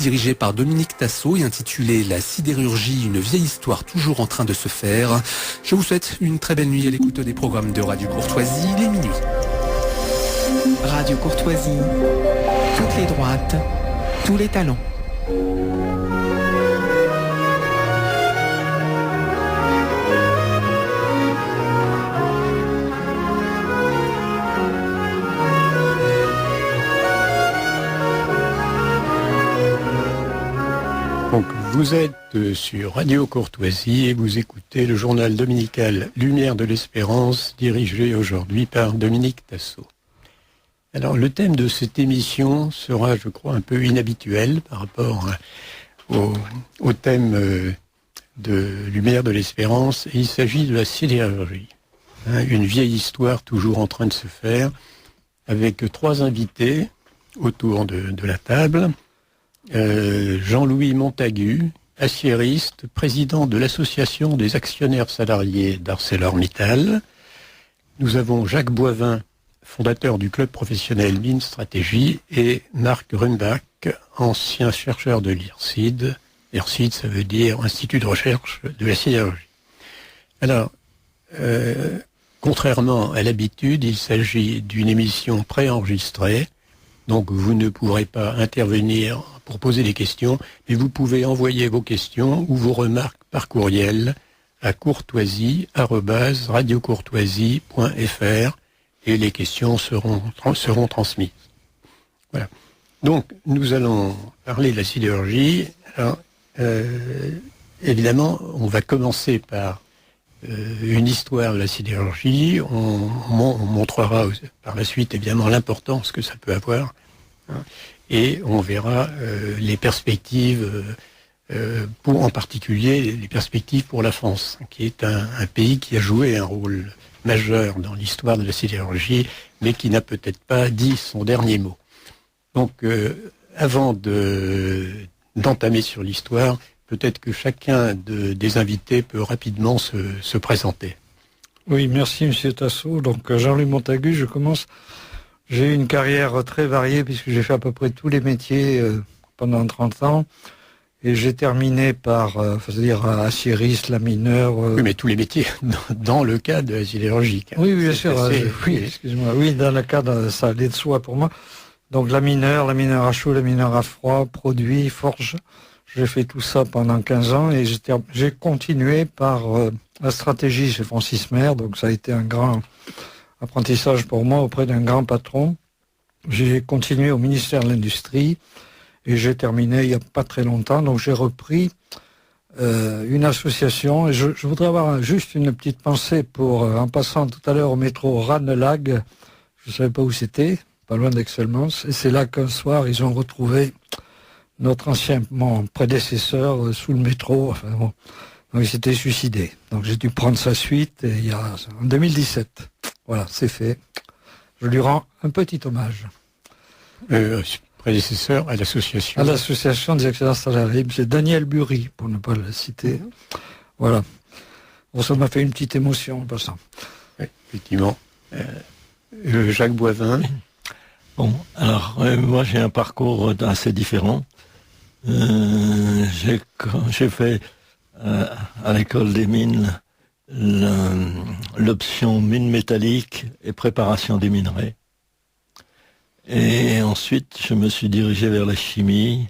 dirigé par Dominique Tassot et intitulé La sidérurgie, une vieille histoire toujours en train de se faire. Je vous souhaite une très belle nuit à l'écoute des programmes de Radio Courtoisie, les minuit. Radio Courtoisie, toutes les droites, tous les talents. Donc, vous êtes sur Radio Courtoisie et vous écoutez le journal dominical Lumière de l'Espérance, dirigé aujourd'hui par Dominique Tassot. Alors, le thème de cette émission sera, je crois, un peu inhabituel par rapport au thème de Lumière de l'Espérance. Il s'agit de la sidérurgie, une vieille histoire toujours en train de se faire, avec 3 invités autour de la table. Jean-Louis Montagu, aciériste, président de l'Association des actionnaires salariés d'ArcelorMittal. Nous avons Jacques Boivin, fondateur du club professionnel Mines Stratégie, et Marc Rumbach, ancien chercheur de l'IRSID. IRSID, ça veut dire Institut de recherche de la sidérurgie. Alors, contrairement à l'habitude, il s'agit d'une émission préenregistrée, donc vous ne pourrez pas intervenir pour poser des questions, mais vous pouvez envoyer vos questions ou vos remarques par courriel à courtoisie@radiocourtoisie.fr et les questions seront transmises. Voilà. Donc, nous allons parler de la sidérurgie. Alors, évidemment, on va commencer par une histoire de la sidérurgie. On montrera par la suite, évidemment, l'importance que ça peut avoir. Et on verra les perspectives, en particulier les perspectives pour la France, qui est un pays qui a joué un rôle majeur dans l'histoire de la sidérurgie, mais qui n'a peut-être pas dit son dernier mot. Donc, avant d'entamer sur l'histoire, peut-être que chacun des invités peut rapidement se présenter. Oui, merci M. Tassot. Donc, Jean-Louis Montagu, je commence. J'ai eu une carrière très variée puisque j'ai fait à peu près tous les métiers pendant 30 ans. Et j'ai terminé par, c'est-à-dire aciériste, lamineur. Oui, mais tous les métiers dans le cas de la sidérurgie. Oui, bien sûr. Oui, excusez-moi. Oui, dans le cadre, ça allait de soi pour moi. Donc lamineur à chaud, lamineur à froid, produit, forge. J'ai fait tout ça pendant 15 ans et j'ai continué par la stratégie chez Francis Maire. Donc ça a été un grand apprentissage pour moi auprès d'un grand patron. J'ai continué au ministère de l'Industrie et j'ai terminé il n'y a pas très longtemps. Donc j'ai repris une association et je voudrais avoir juste une petite pensée pour, en passant tout à l'heure au métro Ranelagh, je ne savais pas où c'était, pas loin d'Aix-Mons, et c'est là qu'un soir ils ont retrouvé mon prédécesseur sous le métro, enfin bon, donc il s'était suicidé. Donc j'ai dû prendre sa suite et en 2017. Voilà, c'est fait. Je lui rends un petit hommage. Prédécesseur à l'association. À l'association des actionnaires salariés, c'est Daniel Bury, pour ne pas le citer. Voilà. Bon, ça m'a fait une petite émotion en passant. Oui, effectivement. Jacques Boivin. Bon, alors, moi j'ai un parcours assez différent. J'ai fait à l'école des mines l'option mine métallique et préparation des minerais. Et ensuite, je me suis dirigé vers la chimie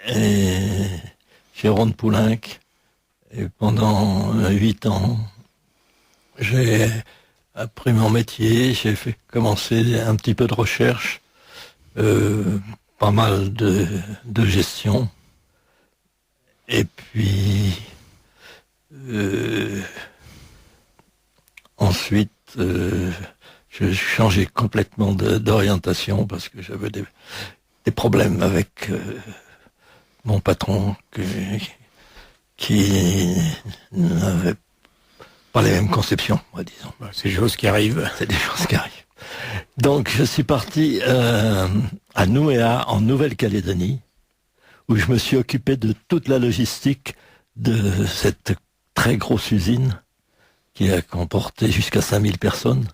et chez Ron Poulenc. Et pendant 8 ans, j'ai appris mon métier, j'ai commencé un petit peu de recherche, pas mal de gestion. Et puis, ensuite, j'ai changé complètement d'orientation parce que j'avais des problèmes avec mon patron qui n'avait pas les mêmes conceptions, moi, disons. C'est des choses qui arrivent. C'est des choses qui arrivent. Donc, je suis parti à Nouméa, en Nouvelle-Calédonie, où je me suis occupé de toute la logistique de cette très grosse usine qui a comporté jusqu'à 5000 personnes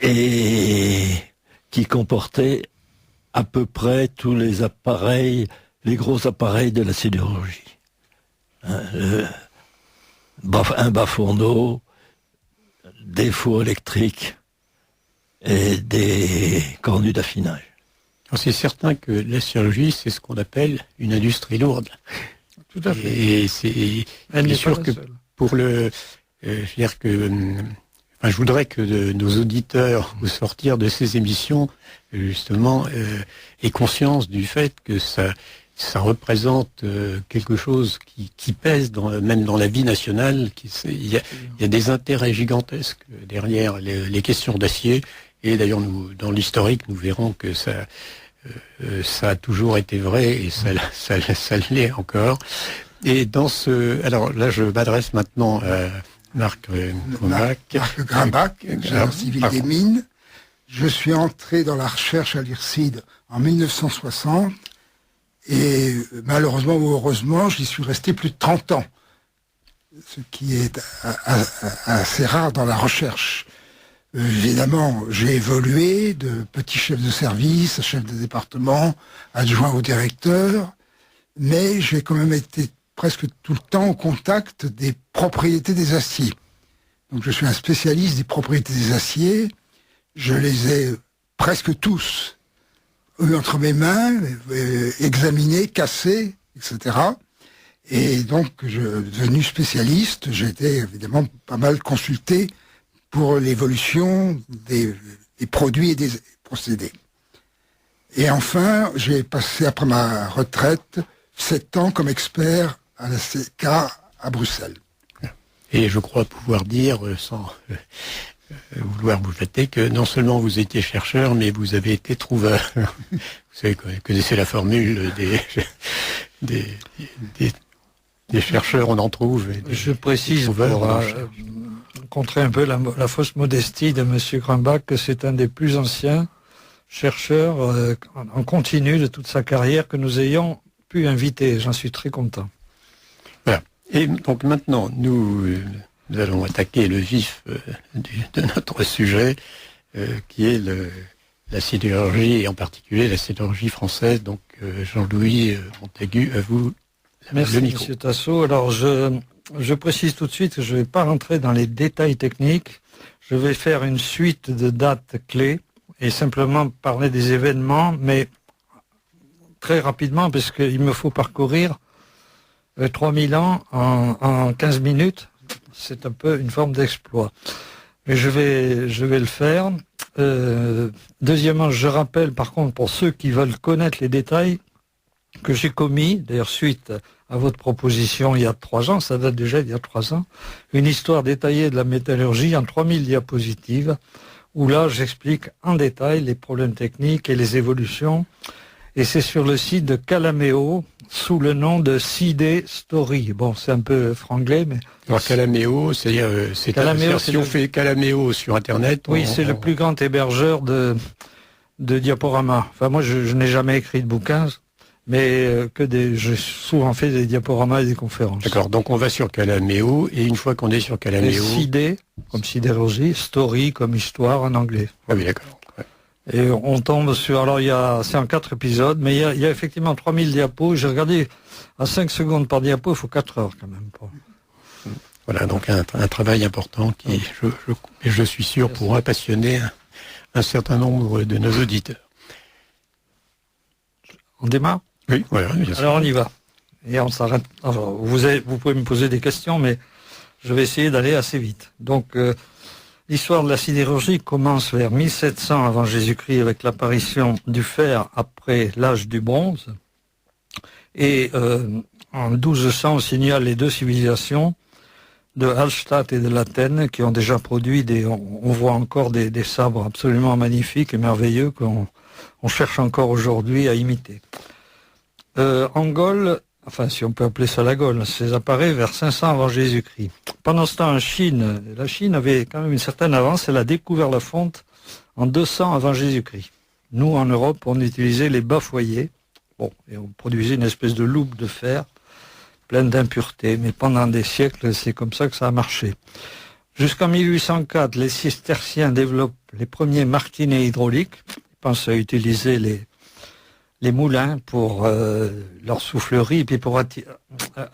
et qui comportait à peu près tous les appareils, les gros appareils de la sidérurgie. Un bas-fourneau, des fours électriques et des cornues d'affinage. C'est certain que la sidérurgie, c'est ce qu'on appelle une industrie lourde. Tout à fait. Et c'est bien sûr que pour le... je veux dire que... je voudrais que nos auditeurs, au sortir de ces émissions, justement, aient conscience du fait que ça représente quelque chose qui pèse même dans la vie nationale. Il y a des intérêts gigantesques derrière les questions d'acier. Et d'ailleurs, dans l'historique, nous verrons que ça a toujours été vrai et ça l'est encore. Et alors là, je m'adresse maintenant à Marc Grimbach, ingénieur civil des mines. Je suis entré dans la recherche à l'IRSID en 1960 et malheureusement ou heureusement, j'y suis resté plus de 30 ans, ce qui est assez rare dans la recherche. Évidemment, j'ai évolué de petit chef de service à chef de département, adjoint au directeur, mais j'ai quand même été presque tout le temps au contact des propriétés des aciers. Donc je suis un spécialiste des propriétés des aciers. Je les ai presque tous eu entre mes mains, examinés, cassés, etc. Et donc, devenu spécialiste, j'ai été évidemment pas mal consulté pour l'évolution des produits et des procédés. Et enfin, j'ai passé, après ma retraite, 7 ans comme expert à la CK à Bruxelles. Et je crois pouvoir dire, sans vouloir vous flatter, que non seulement vous étiez chercheur, mais vous avez été trouveur. Vous savez, connaissez la formule des chercheurs, on en trouve. Je précise pour contrer un peu la fausse modestie de M. Grimbach que c'est un des plus anciens chercheurs en continu de toute sa carrière que nous ayons pu inviter. J'en suis très content. Voilà. Et donc maintenant, nous allons attaquer le vif de notre sujet, qui est la sidérurgie, et en particulier la sidérurgie française. Donc Jean-Louis Montaigu, à vous. Merci, M. Tassot. Alors, je précise tout de suite que je ne vais pas rentrer dans les détails techniques. Je vais faire une suite de dates clés et simplement parler des événements, mais très rapidement, parce qu'il me faut parcourir 3000 ans en 15 minutes. C'est un peu une forme d'exploit. Mais je vais le faire. Deuxièmement, je rappelle, par contre, pour ceux qui veulent connaître les détails, que j'ai commis, d'ailleurs suite à votre proposition il y a 3 ans, ça date déjà d'il y a 3 ans, une histoire détaillée de la métallurgie en 3000 diapositives, où là j'explique en détail les problèmes techniques et les évolutions, et c'est sur le site de Calaméo, sous le nom de CD Story. Bon, c'est un peu franglais, mais... Alors Calaméo, c'est-à-dire, si on fait Calaméo sur Internet... Oui, c'est le plus grand hébergeur de diaporamas. Enfin, moi, je n'ai jamais écrit de bouquins, mais j'ai souvent fait des diaporamas et des conférences. D'accord, donc on va sur Calaméo, et une fois qu'on est sur Calaméo... CD, comme sidérurgie, Story, comme histoire en anglais. Ah oui, d'accord. Ouais. Et on tombe sur... Alors, c'est en 4 épisodes, mais il y a effectivement 3000 diapos. J'ai regardé, à 5 secondes par diapo, il faut 4 heures quand même. Voilà, donc un travail important qui, je suis sûr, pourra passionner un certain nombre de nos auditeurs. On démarre ? Oui, voilà. Bien sûr. Alors on y va. Et on s'arrête. Alors, vous pouvez me poser des questions, mais je vais essayer d'aller assez vite. Donc, l'histoire de la sidérurgie commence vers 1700 avant Jésus-Christ avec l'apparition du fer après l'âge du bronze. Et en 1200, on signale les 2 civilisations de Hallstatt et de l'Athènes qui ont déjà produit on voit encore des sabres absolument magnifiques et merveilleux qu'on cherche encore aujourd'hui à imiter. En Gaule, enfin si on peut appeler ça la Gaule, ça apparaît vers 500 avant Jésus-Christ. Pendant ce temps, en Chine, la Chine avait quand même une certaine avance, elle a découvert la fonte en 200 avant Jésus-Christ. Nous, en Europe, on utilisait les bas-foyers, et on produisait une espèce de loupe de fer, pleine d'impuretés, mais pendant des siècles, c'est comme ça que ça a marché. Jusqu'en 1804, les cisterciens développent les premiers martinets hydrauliques. Ils pensent à utiliser les moulins pour leur soufflerie, et puis pour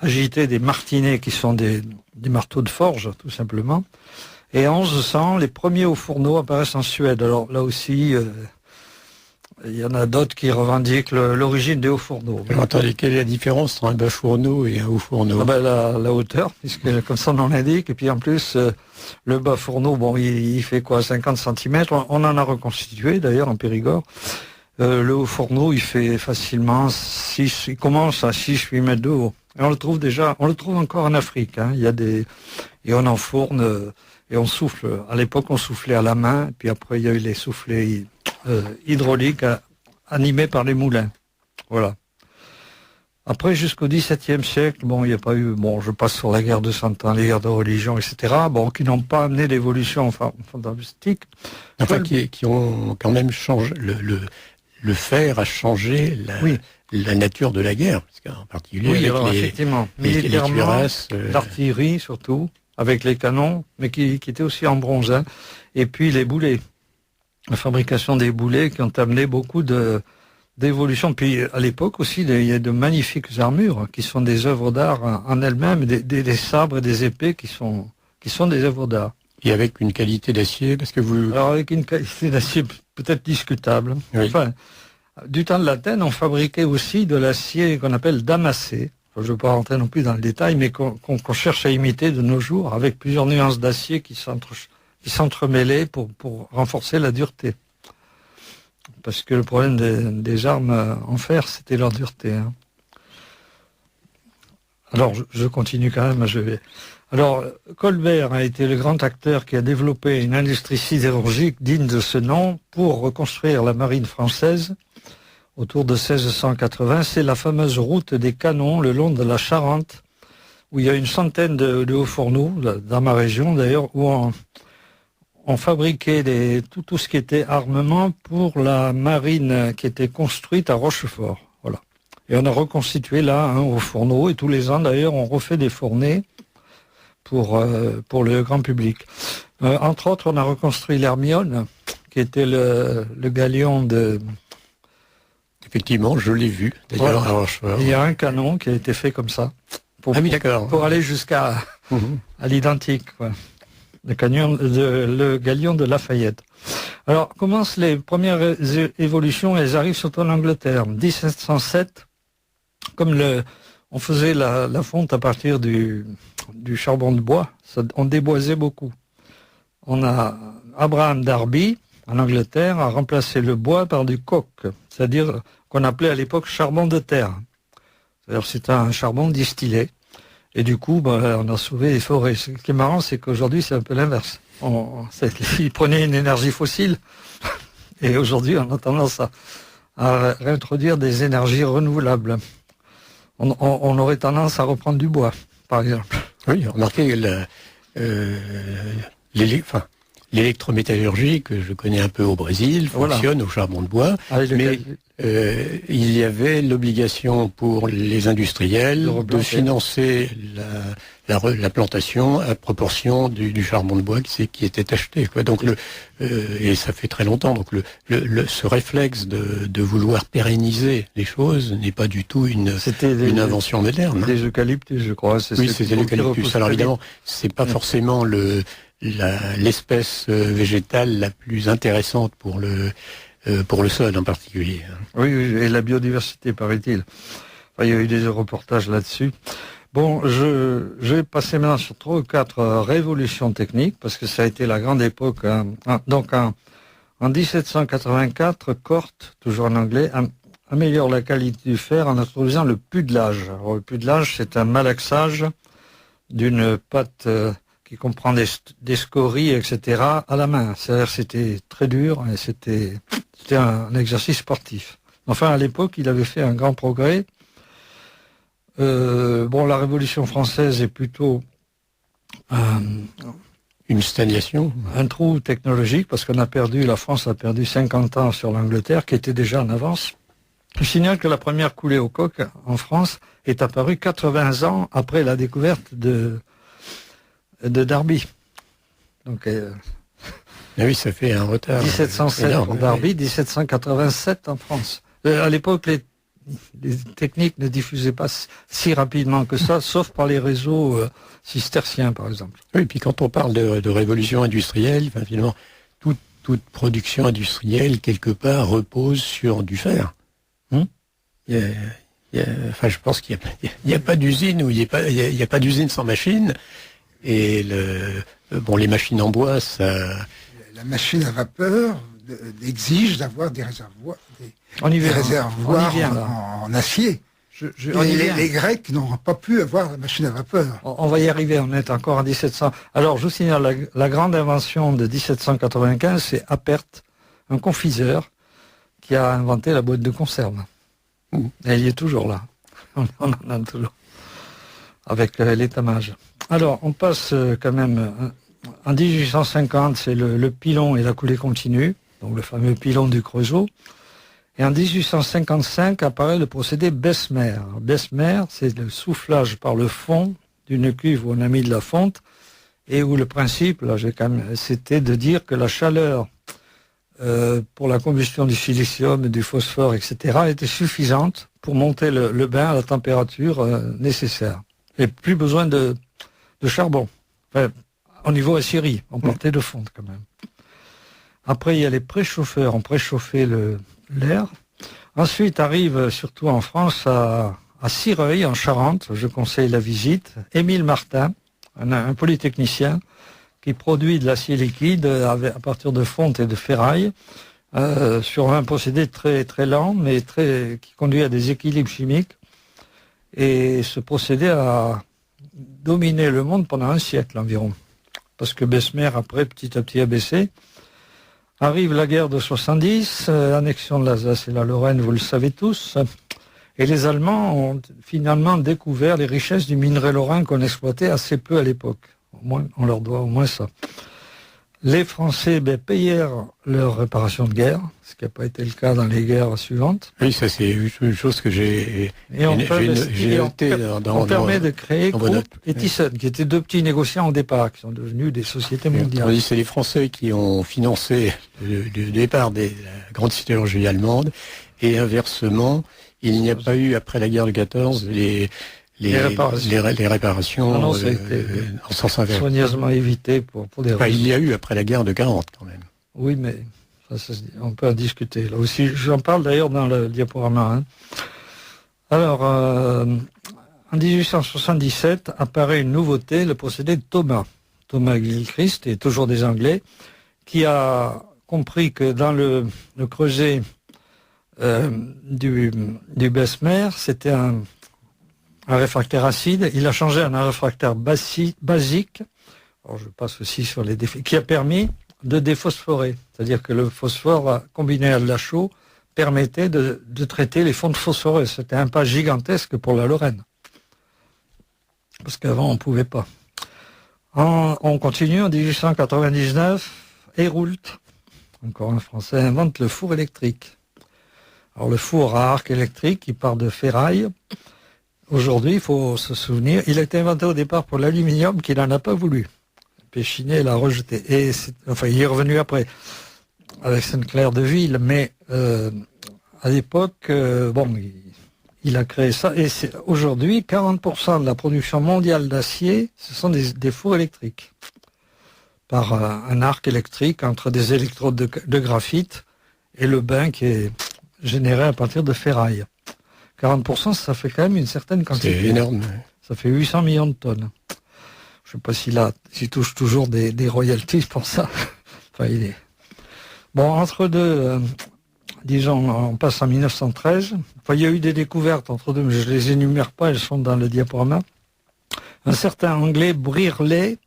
agiter des martinets qui sont des marteaux de forge, tout simplement. Et en 1100, les premiers hauts fourneaux apparaissent en Suède. Alors là aussi, il y en a d'autres qui revendiquent l'origine des hauts fourneaux. Alors, attendez, quelle est la différence entre un bas fourneau et un haut fourneau? La hauteur, puisque comme ça on en indique. Et puis en plus, le bas fourneau, bon, il fait quoi, 50 cm. On en a reconstitué d'ailleurs en Périgord. Le haut fourneau, il fait facilement il commence à 6-8 mètres de haut. Et on le trouve encore en Afrique. Hein. Et on enfourne et on souffle. À l'époque, on soufflait à la main. Puis après, il y a eu les soufflets hydrauliques animés par les moulins. Voilà. Après, jusqu'au XVIIe siècle, bon, il n'y a pas eu, je passe sur la guerre de Cent Ans, les guerres de religion, etc., qui n'ont pas amené l'évolution fantastique. Enfin, qui ont quand même changé, le fer a changé la nature de la guerre, parce qu'en particulier effectivement, militairement, l'artillerie surtout, avec les canons, mais qui étaient aussi en bronze, hein. Et puis les boulets, la fabrication des boulets qui ont amené beaucoup d'évolution. Puis à l'époque aussi, il y a de magnifiques armures qui sont des œuvres d'art en elles-mêmes, des sabres et des épées qui sont des œuvres d'art. Et avec une qualité d'acier, parce que vous... Alors avec une qualité d'acier peut-être discutable. Oui. Enfin, du temps de l'Athènes, on fabriquait aussi de l'acier qu'on appelle damassé. Je ne veux pas rentrer non plus dans le détail, mais qu'on cherche à imiter de nos jours, avec plusieurs nuances d'acier qui s'entremêlaient pour renforcer la dureté. Parce que le problème des armes en fer, c'était leur dureté. Hein. Alors, je continue quand même, Alors, Colbert a été le grand acteur qui a développé une industrie sidérurgique digne de ce nom pour reconstruire la marine française autour de 1680. C'est la fameuse route des canons le long de la Charente, où il y a une centaine de hauts fourneaux, dans ma région d'ailleurs, où on fabriquait tout ce qui était armement pour la marine qui était construite à Rochefort. Voilà. Et on a reconstitué là un haut fourneau, et tous les ans d'ailleurs on refait des fournées pour le grand public. Entre autres, on a reconstruit l'Hermione, qui était le galion de... Effectivement, je l'ai vu, d'ailleurs, à Rochefort. Il y a un canon qui a été fait comme ça, pour aller jusqu'à à l'identique, quoi. Le galion de Lafayette. Alors, commencent les premières évolutions, elles arrivent surtout en Angleterre. 1707, comme on faisait la fonte à partir du charbon de bois, on déboisait beaucoup. On a Abraham Darby, en Angleterre, a remplacé le bois par du coke, c'est-à-dire qu'on appelait à l'époque charbon de terre. C'est-à-dire c'était un charbon distillé. Et du coup, on a sauvé les forêts. Ce qui est marrant, c'est qu'aujourd'hui, c'est un peu l'inverse. Ils prenaient une énergie fossile, et aujourd'hui, on a tendance à réintroduire des énergies renouvelables. On aurait tendance à reprendre du bois, par exemple. Oui, remarquez, l'électrométallurgie, que je connais un peu au Brésil, fonctionne au charbon de bois, mais il y avait l'obligation pour les industriels de financer la plantation à proportion du charbon de bois qui était acheté, quoi. Donc et ça fait très longtemps. Donc ce réflexe de vouloir pérenniser les choses n'est pas du tout une invention moderne. Des eucalyptus, je crois. Oui, c'est des eucalyptus. Alors évidemment, c'est pas forcément l'espèce végétale la plus intéressante pour le sol en particulier. Oui, et la biodiversité, paraît-il. Enfin, il y a eu des reportages là-dessus. Bon, je vais passer maintenant sur 3 ou 4 révolutions techniques, parce que ça a été la grande époque. Hein. Donc, en 1784, Cort, toujours en anglais, améliore la qualité du fer en introduisant le pudelage. Alors, le pudelage, c'est un malaxage d'une pâte qui comprend des scories, etc., à la main. C'est-à-dire c'était très dur et c'était un exercice sportif. Enfin, à l'époque, il avait fait un grand progrès. La Révolution française est plutôt une stagnation, un trou technologique, parce la France a perdu 50 ans sur l'Angleterre, qui était déjà en avance. Je signale que la première coulée au coke en France est apparue 80 ans après la découverte de Darby. Donc, oui, ça fait un retard. 1707 pour Darby, 1787 en France. À l'époque, les techniques ne diffusaient pas si rapidement que ça, sauf par les réseaux cisterciens, par exemple. Oui, puis quand on parle de révolution industrielle, finalement, toute production industrielle, quelque part, repose sur du fer. Je pense qu'il n'y a pas d'usine où il n'y a pas d'usine sans machine. Et les machines en bois, ça... La machine à vapeur exige d'avoir des réservoirs, en acier. Les Grecs n'ont pas pu avoir la machine à vapeur. On va y arriver, on est encore en 1700. Alors, je vous signale, la grande invention de 1795, c'est Appert, un confiseur, qui a inventé la boîte de conserve. Et il est toujours là. On en a toujours. Avec l'étamage. Alors, on passe quand même... En 1850, c'est le pilon et la coulée continue, donc le fameux pilon du Creusot. Et en 1855 apparaît le procédé Bessemer. Bessemer, c'est le soufflage par le fond d'une cuve où on a mis de la fonte et où le principe, là, c'était de dire que la chaleur pour la combustion du silicium, du phosphore, etc., était suffisante pour monter le bain à la température nécessaire. Et plus besoin de charbon. Enfin, au niveau aciérie, on partait de fonte quand même. Après, il y a les préchauffeurs, on préchauffait l'air. Ensuite arrive, surtout en France, à Cireuil, en Charente, je conseille la visite, Émile Martin, un polytechnicien, qui produit de l'acier liquide à partir de fonte et de ferraille, sur un procédé très, très lent, mais qui conduit à des équilibres chimiques. Et ce procédé a dominé le monde pendant un siècle environ. Parce que Bessemer, après, petit à petit, a baissé. Arrive la guerre de 70, annexion de l'Alsace et la Lorraine, vous le savez tous. Et les Allemands ont finalement découvert les richesses du minerai lorrain qu'on exploitait assez peu à l'époque. Au moins, on leur doit au moins ça. Les Français payèrent leur réparation de guerre, ce qui n'a pas été le cas dans les guerres suivantes. Oui, ça c'est une chose que j'ai noté on permet de créer Krupp et Thyssen, qui étaient deux petits négociants au départ, qui sont devenus des sociétés mondiales. C'est les Français qui ont financé le départ de la grande sidérurgie allemande, et inversement, il n'y a pas eu, après la guerre de 14, les réparations non, ça a été en sens inverse. Soigneusement évité pour des raisons. Il y a eu après la guerre de 40 quand même. Oui, mais ça, on peut en discuter. Là aussi, j'en parle d'ailleurs dans le diaporama. Alors, en 1877 apparaît une nouveauté, le procédé de Thomas. Thomas Gilchrist, et toujours des Anglais, qui a compris que dans le creuset du Bessemer, c'était un réfractaire acide. Il a changé en un réfractaire basique. Alors je passe aussi sur les défauts, qui a permis de déphosphorer. C'est-à-dire que le phosphore combiné à de la chaux permettait de traiter les fontes phosphoreuses. C'était un pas gigantesque pour la Lorraine. Parce qu'avant, on ne pouvait pas. On continue en 1899. Héroult, encore un Français, invente le four électrique. Alors le four à arc électrique, il part de ferraille. Aujourd'hui, il faut se souvenir, il a été inventé au départ pour l'aluminium, qu'il n'en a pas voulu. Péchinet l'a rejeté. Et il est revenu après, avec Sainte-Claire de Ville, mais à l'époque, il a créé ça. Et aujourd'hui, 40% de la production mondiale d'acier, ce sont des fours électriques. Par un arc électrique entre des électrodes de graphite et le bain qui est généré à partir de ferraille. 40%, ça fait quand même une certaine quantité. C'est énorme. Ça fait 800 millions de tonnes. Je ne sais pas s'il touche toujours des royalties pour ça. Enfin, il est... Bon, entre deux, disons, on passe en 1913. Enfin, il y a eu des découvertes entre deux, mais je ne les énumère pas, elles sont dans le diaporama. Un certain Anglais, Brierley,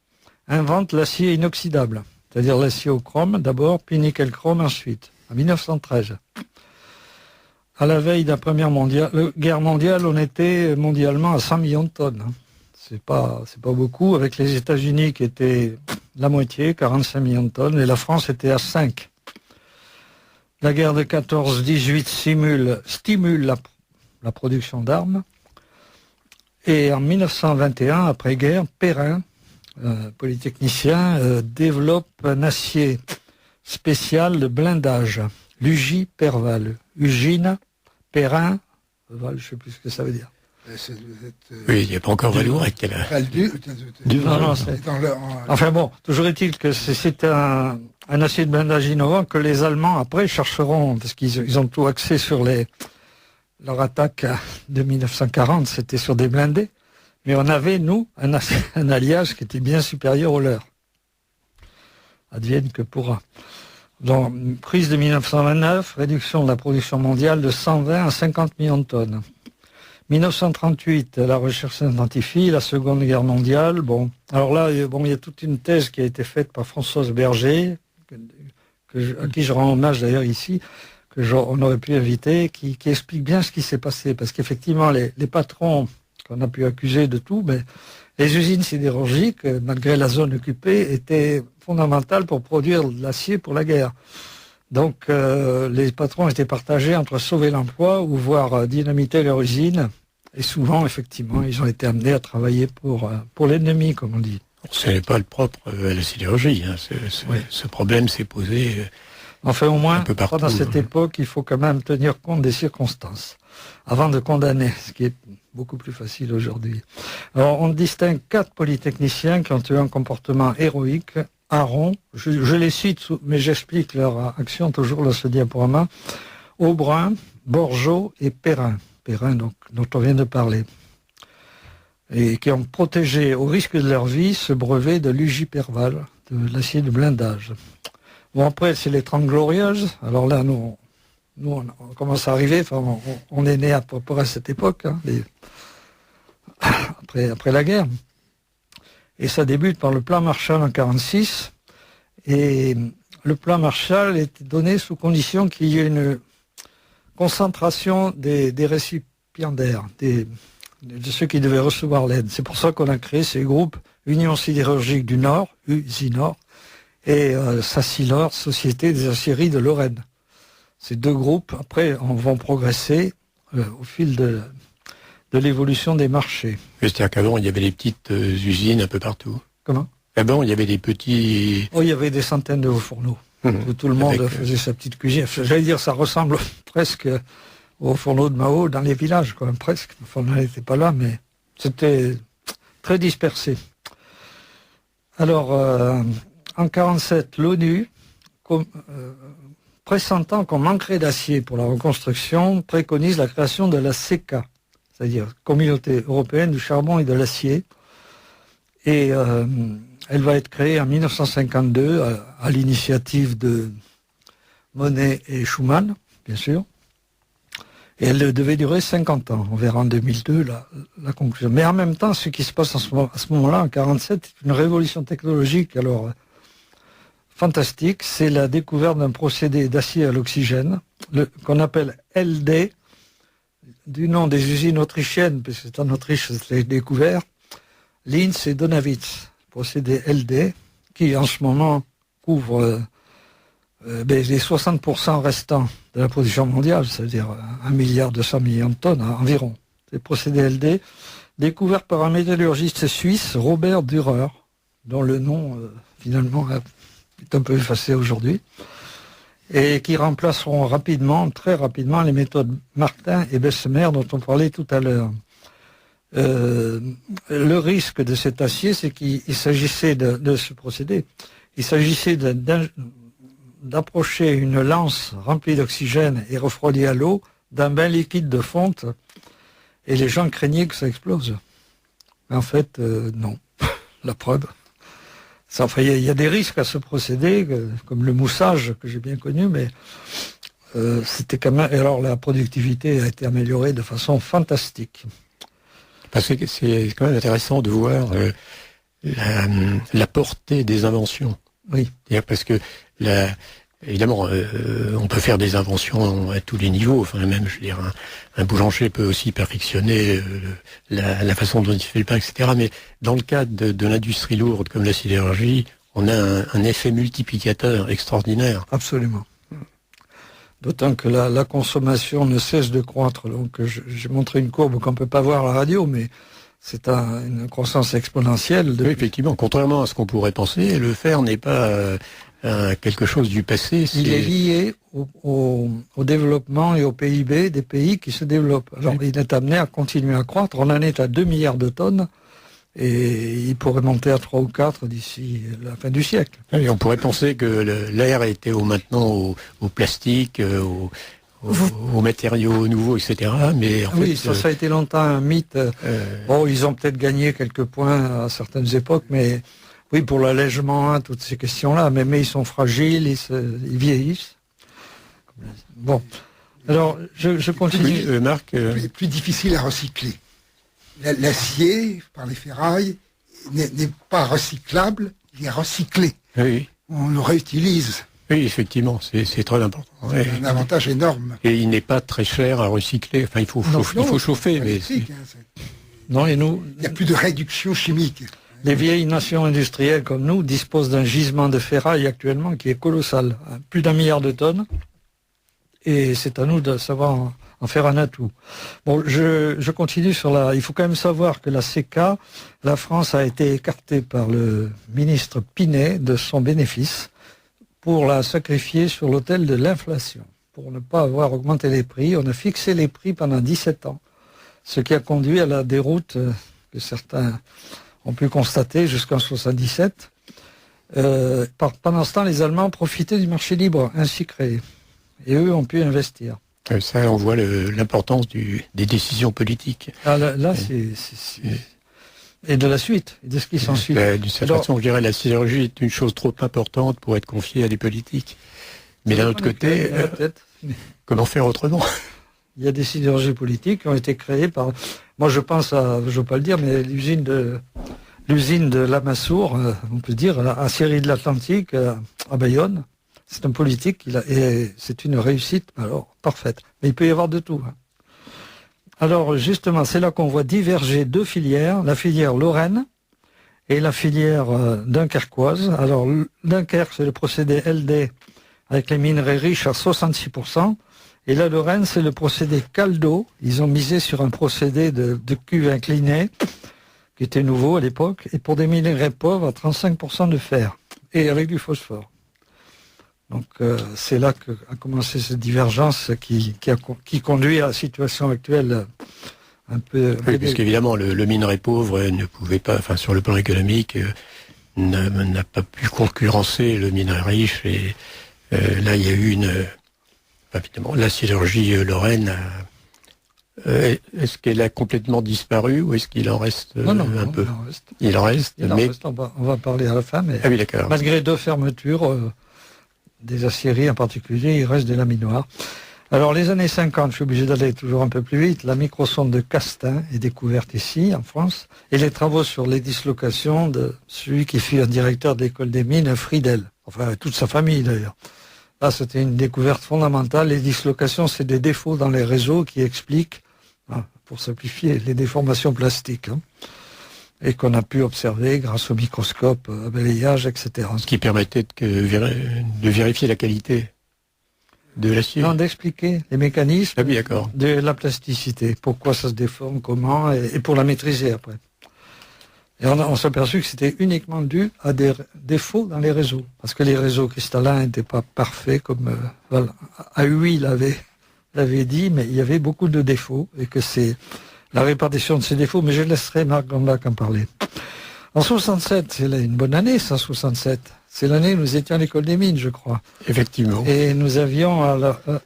invente l'acier inoxydable. C'est-à-dire l'acier au chrome d'abord, puis nickel-chrome ensuite, en 1913. À la veille de la Première Guerre mondiale, on était mondialement à 100 millions de tonnes. C'est pas beaucoup, avec les États-Unis qui étaient la moitié, 45 millions de tonnes, et la France était à 5. La guerre de 14-18 stimule la production d'armes. Et en 1921, après-guerre, Perrin, polytechnicien, développe un acier spécial de blindage, l'Ugi Perval. Ugine, Perrin, Val, je ne sais plus ce que ça veut dire. Oui, il n'y a pas encore Valour avec quelle... Enfin bon, toujours est-il que c'est un acier de blindage innovant que les Allemands après chercheront, parce qu'ils ont tout axé sur leur attaque de 1940, c'était sur des blindés, mais on avait, nous, un alliage qui était bien supérieur au leur. Advienne que pourra. Donc, crise de 1929, réduction de la production mondiale de 120 à 50 millions de tonnes. 1938, la recherche s'identifie, la Seconde Guerre mondiale. Bon, alors là, il y a toute une thèse qui a été faite par Françoise Berger, à qui je rends hommage d'ailleurs ici, on aurait pu inviter, qui explique bien ce qui s'est passé. Parce qu'effectivement, les patrons qu'on a pu accuser de tout, mais les usines sidérurgiques, malgré la zone occupée, étaient fondamentales pour produire de l'acier pour la guerre. Donc, les patrons étaient partagés entre sauver l'emploi ou voir dynamiter leur usine. Et souvent, effectivement, ils ont été amenés à travailler pour l'ennemi, comme on dit. Ce n'est pas le propre à la sidérurgie. Hein. Ce problème s'est posé enfin, au moins, un peu partout. Pendant cette époque, il faut quand même tenir compte des circonstances avant de condamner, ce qui est beaucoup plus facile aujourd'hui. Alors, on distingue 4 polytechniciens qui ont eu un comportement héroïque. Aron, je les cite, mais j'explique leur action toujours dans ce diaporama. Aubrun, Borgeot et Perrin. Perrin, donc, dont on vient de parler. Et qui ont protégé, au risque de leur vie, ce brevet de Lugiperval, de l'acier de blindage. Bon, après, c'est les 30 Glorieuses. Alors là, nous on commence à arriver, enfin, on est né à peu près à cette époque, hein, après la guerre. Et ça débute par le plan Marshall en 1946. Et le plan Marshall est donné sous condition qu'il y ait une concentration des récipiendaires, de ceux qui devaient recevoir l'aide. C'est pour ça qu'on a créé ces groupes Union Sidérurgique du Nord, USINOR, et Sacilor, Société des aciéries de Lorraine. Ces 2 groupes, après, vont progresser au fil de l'évolution des marchés. C'est-à-dire qu'avant, il y avait des petites usines un peu partout. Comment ? Avant, il y avait des petits... Oh, il y avait des centaines de hauts fourneaux. Où tout le monde faisait sa petite cuisine. J'allais dire, ça ressemble presque aux fourneaux de Mao dans les villages, quand même, presque. Enfin, on n'était pas là, mais c'était très dispersé. Alors, en 1947, l'ONU, pressentant qu'on manquerait d'acier pour la reconstruction, préconise la création de la CECA, c'est-à-dire Communauté européenne du charbon et de l'acier. Et elle va être créée en 1952 à l'initiative de Monnet et Schuman, bien sûr. Et elle devait durer 50 ans. On verra en 2002 la conclusion. Mais en même temps, ce qui se passe à ce moment-là, en 1947, c'est une révolution technologique alors fantastique. C'est la découverte d'un procédé d'acier à l'oxygène, qu'on appelle LD, du nom des usines autrichiennes, parce que c'est en Autriche que c'est découvert, Linz et Donawitz, procédé LD, qui en ce moment couvre les 60% restants de la production mondiale, c'est-à-dire 1,2 milliard de tonnes environ. C'est procédé LD, découvert par un métallurgiste suisse, Robert Dürer, dont le nom finalement est un peu effacé aujourd'hui, et qui remplaceront très rapidement, les méthodes Martin et Bessemer dont on parlait tout à l'heure. Le risque de cet acier, c'est qu'il s'agissait de ce procédé, il s'agissait d'approcher une lance remplie d'oxygène et refroidie à l'eau d'un bain liquide de fonte, et les gens craignaient que ça explose. Mais en fait, non. La preuve. Enfin, il y a des risques à ce procédé, comme le moussage que j'ai bien connu, mais c'était quand même. Et alors la productivité a été améliorée de façon fantastique. Parce que c'est quand même intéressant de voir la portée des inventions. Oui. Parce que évidemment, on peut faire des inventions à tous les niveaux. Enfin, même, je veux dire, un boulanger peut aussi perfectionner la façon dont il fait le pain, etc. Mais dans le cadre de l'industrie lourde comme la sidérurgie, on a un effet multiplicateur extraordinaire. Absolument. D'autant que la consommation ne cesse de croître. Donc, j'ai montré une courbe qu'on ne peut pas voir à la radio, mais c'est une croissance exponentielle. Oui, effectivement. Contrairement à ce qu'on pourrait penser, le fer n'est pas quelque chose du passé. Il est lié au développement et au PIB des pays qui se développent. Alors, il est amené à continuer à croître. On en est à 2 milliards de tonnes et il pourrait monter à 3 ou 4 d'ici la fin du siècle. Et on pourrait penser que l'air était maintenant au plastique, aux matériaux nouveaux, etc. Mais en oui, fait, ça a été longtemps un mythe. Bon, ils ont peut-être gagné quelques points à certaines époques, mais oui, pour l'allègement, hein, toutes ces questions-là. Mais ils sont fragiles, ils vieillissent. Bon, alors je continue. Oui, Marc. Plus difficile à recycler. L'acier, par les ferrailles, n'est pas recyclable, il est recyclé. Oui. On le réutilise. Oui, effectivement, c'est très important. C'est un avantage énorme. Et il n'est pas très cher à recycler. Enfin, il faut chauffer, mais non, et nous, il n'y a plus de réduction chimique. Les vieilles nations industrielles comme nous disposent d'un gisement de ferraille actuellement qui est colossal, hein, plus d'1 milliard de tonnes. Et c'est à nous de savoir en faire un atout. Bon, je continue sur la... Il faut quand même savoir que la CECA, la France a été écartée par le ministre Pinet de son bénéfice pour la sacrifier sur l'autel de l'inflation. Pour ne pas avoir augmenté les prix, on a fixé les prix pendant 17 ans. Ce qui a conduit à la déroute que certains ont pu constater jusqu'en 1977. Pendant ce temps, les Allemands profitaient du marché libre ainsi créé. Et eux ont pu investir. Ça, on voit l'importance des décisions politiques. Ah, là, c'est... Et de la suite, et de ce qui s'ensuit. D'une certaine façon, je dirais la sidérurgie est une chose trop importante pour être confiée à des politiques. Mais d'un autre côté, comment faire autrement? Il y a des sidérurgies politiques qui ont été créées par... Moi, je pense à, je ne veux pas le dire, mais l'usine de Lamassoure, on peut dire, à Cyril de l'Atlantique, à Bayonne. C'est un politique, et c'est une réussite, alors, parfaite. Mais il peut y avoir de tout. Hein. Alors, justement, c'est là qu'on voit diverger 2 filières, la filière lorraine et la filière dunkerquoise. Alors, Dunkerque, c'est le procédé LD avec les minerais riches à 66%. Et la Lorraine, c'est le procédé Caldo. Ils ont misé sur un procédé de cuve inclinée, qui était nouveau à l'époque, et pour des minerais pauvres à 35% de fer, et avec du phosphore. Donc c'est là qu'a commencé cette divergence qui conduit à la situation actuelle un peu... Oui, parce qu'évidemment, le minerai pauvre ne pouvait pas, enfin sur le plan économique, n'a pas pu concurrencer le minerai riche, et là il y a eu évidemment, la sidérurgie lorraine, est-ce qu'elle a complètement disparu ou est-ce qu'il en reste un peu? Il en reste. On va parler à la fin, mais ah oui, d'accord. Malgré 2 fermetures, des aciéries en particulier, il reste des laminoirs. Alors les années 50, je suis obligé d'aller toujours un peu plus vite, la microsonde de Castin est découverte ici, en France, et les travaux sur les dislocations de celui qui fut un directeur de l'école des mines, Friedel, enfin toute sa famille d'ailleurs. Là, c'était une découverte fondamentale. Les dislocations, c'est des défauts dans les réseaux qui expliquent, pour simplifier, les déformations plastiques, hein, et qu'on a pu observer grâce au microscope à balayage, etc. Ce qui permettait de vérifier la qualité de l'acier. Non, d'expliquer les mécanismes de la plasticité, pourquoi ça se déforme, comment, et pour la maîtriser après. Et on s'est aperçu que c'était uniquement dû à des défauts dans les réseaux. Parce que les réseaux cristallins n'étaient pas parfaits, comme AUI l'avait dit, mais il y avait beaucoup de défauts, et que c'est la répartition de ces défauts, mais je laisserai Marc Gondac en parler. En 67, c'est une bonne année, ça, 67. C'est l'année où nous étions à l'école des mines, je crois. Effectivement. Et nous avions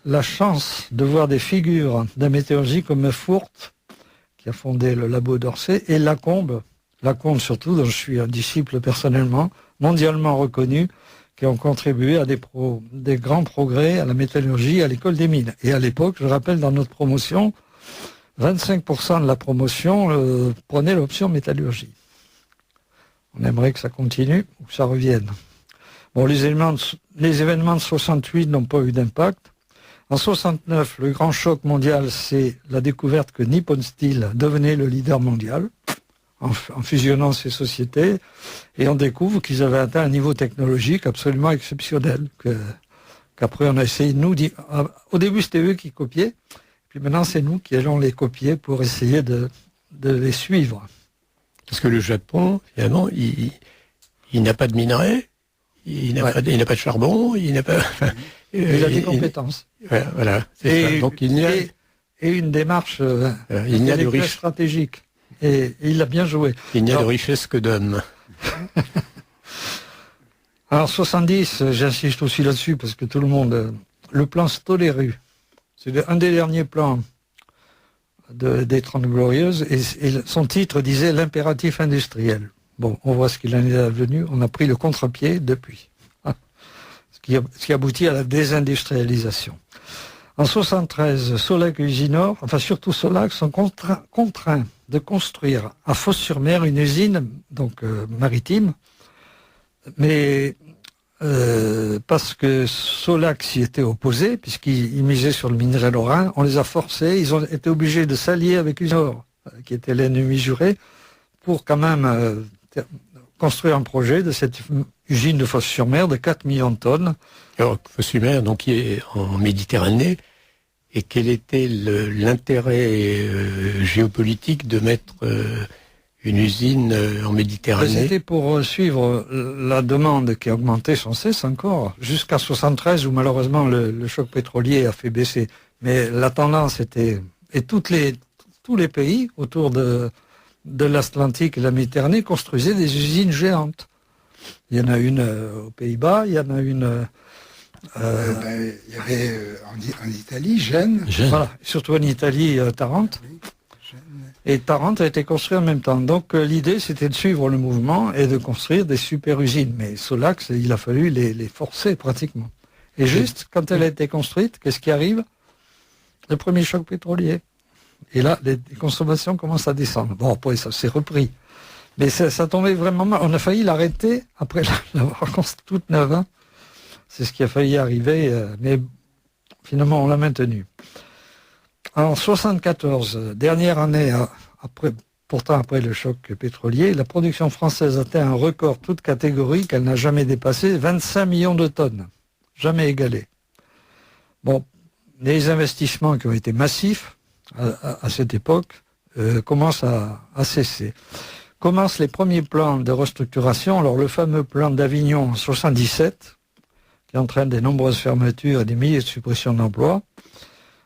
la chance de voir des figures de météorologie comme Fourte, qui a fondé le labo d'Orsay, et Lacombe surtout, dont je suis un disciple personnellement, mondialement reconnu, qui ont contribué à des grands progrès à la métallurgie à l'école des mines. Et à l'époque, je rappelle, dans notre promotion, 25% de la promotion prenait l'option métallurgie. On aimerait que ça continue ou que ça revienne. Bon, les événements de 68 n'ont pas eu d'impact. En 69, le grand choc mondial, c'est la découverte que Nippon Steel devenait le leader mondial en fusionnant ces sociétés, et on découvre qu'ils avaient atteint un niveau technologique absolument exceptionnel, qu'après on a essayé, au début c'était eux qui copiaient, puis maintenant c'est nous qui allons les copier pour essayer de les suivre. Parce que le Japon, finalement, il n'a pas de minerais, il n'a pas de charbon, il n'a pas... Il a des compétences. Voilà, c'est ça. Donc il n'y a... Et une démarche il n'y a de stratégique. Et il a bien joué. Il n'y a de richesse que d'hommes. Alors 70, j'insiste aussi là-dessus parce que tout le monde... le plan Stoléru, c'est un des derniers plans des 30 Glorieuses, et son titre disait l'impératif industriel. Bon, on voit ce qu'il en est advenu, on a pris le contre-pied depuis. Ce qui aboutit à la désindustrialisation. En 73, Solac et Usinor, enfin surtout Solac, sont contraints de construire à Fos-sur-Mer une usine maritime, mais parce que Solac s'y était opposé, puisqu'il misait sur le minerai lorrain, on les a forcés, ils ont été obligés de s'allier avec Usinor, qui était l'ennemi juré, pour quand même construire un projet de cette usine de Fos-sur-Mer de 4 millions de tonnes. Alors, Fos-sur-Mer, donc, qui est en Méditerranée, et quel était l'intérêt géopolitique de mettre une usine en Méditerranée? C'était pour suivre la demande qui a augmenté sans cesse encore, jusqu'à 73 où malheureusement le choc pétrolier a fait baisser. Mais la tendance était... Et tous les pays autour de l'Atlantique et de la Méditerranée construisaient des usines géantes. Il y en a une aux Pays-Bas, il y en a une... il y avait en Italie, Gênes. Voilà, surtout en Italie, Tarente. Oui, Gênes. Et Tarente a été construit en même temps. Donc l'idée, c'était de suivre le mouvement et de construire des super-usines. Mais Solac, il a fallu les forcer pratiquement. Et juste, quand elle a été construite, qu'est-ce qui arrive? Le premier choc pétrolier. Et là, les consommations commencent à descendre. Bon, après, ça s'est repris. Mais ça tombait vraiment mal. On a failli l'arrêter après l'avoir construite toute neuve. Hein. C'est ce qui a failli arriver, mais finalement, on l'a maintenu. En 74, dernière année, pourtant après le choc pétrolier, la production française atteint un record toute catégorie qu'elle n'a jamais dépassé, 25 millions de tonnes. Jamais égalé. Bon, les investissements qui ont été massifs à cette époque commencent à cesser. Commencent les premiers plans de restructuration. Alors le fameux plan d'Avignon en 77, qui entraîne de nombreuses fermetures et des milliers de suppressions d'emplois.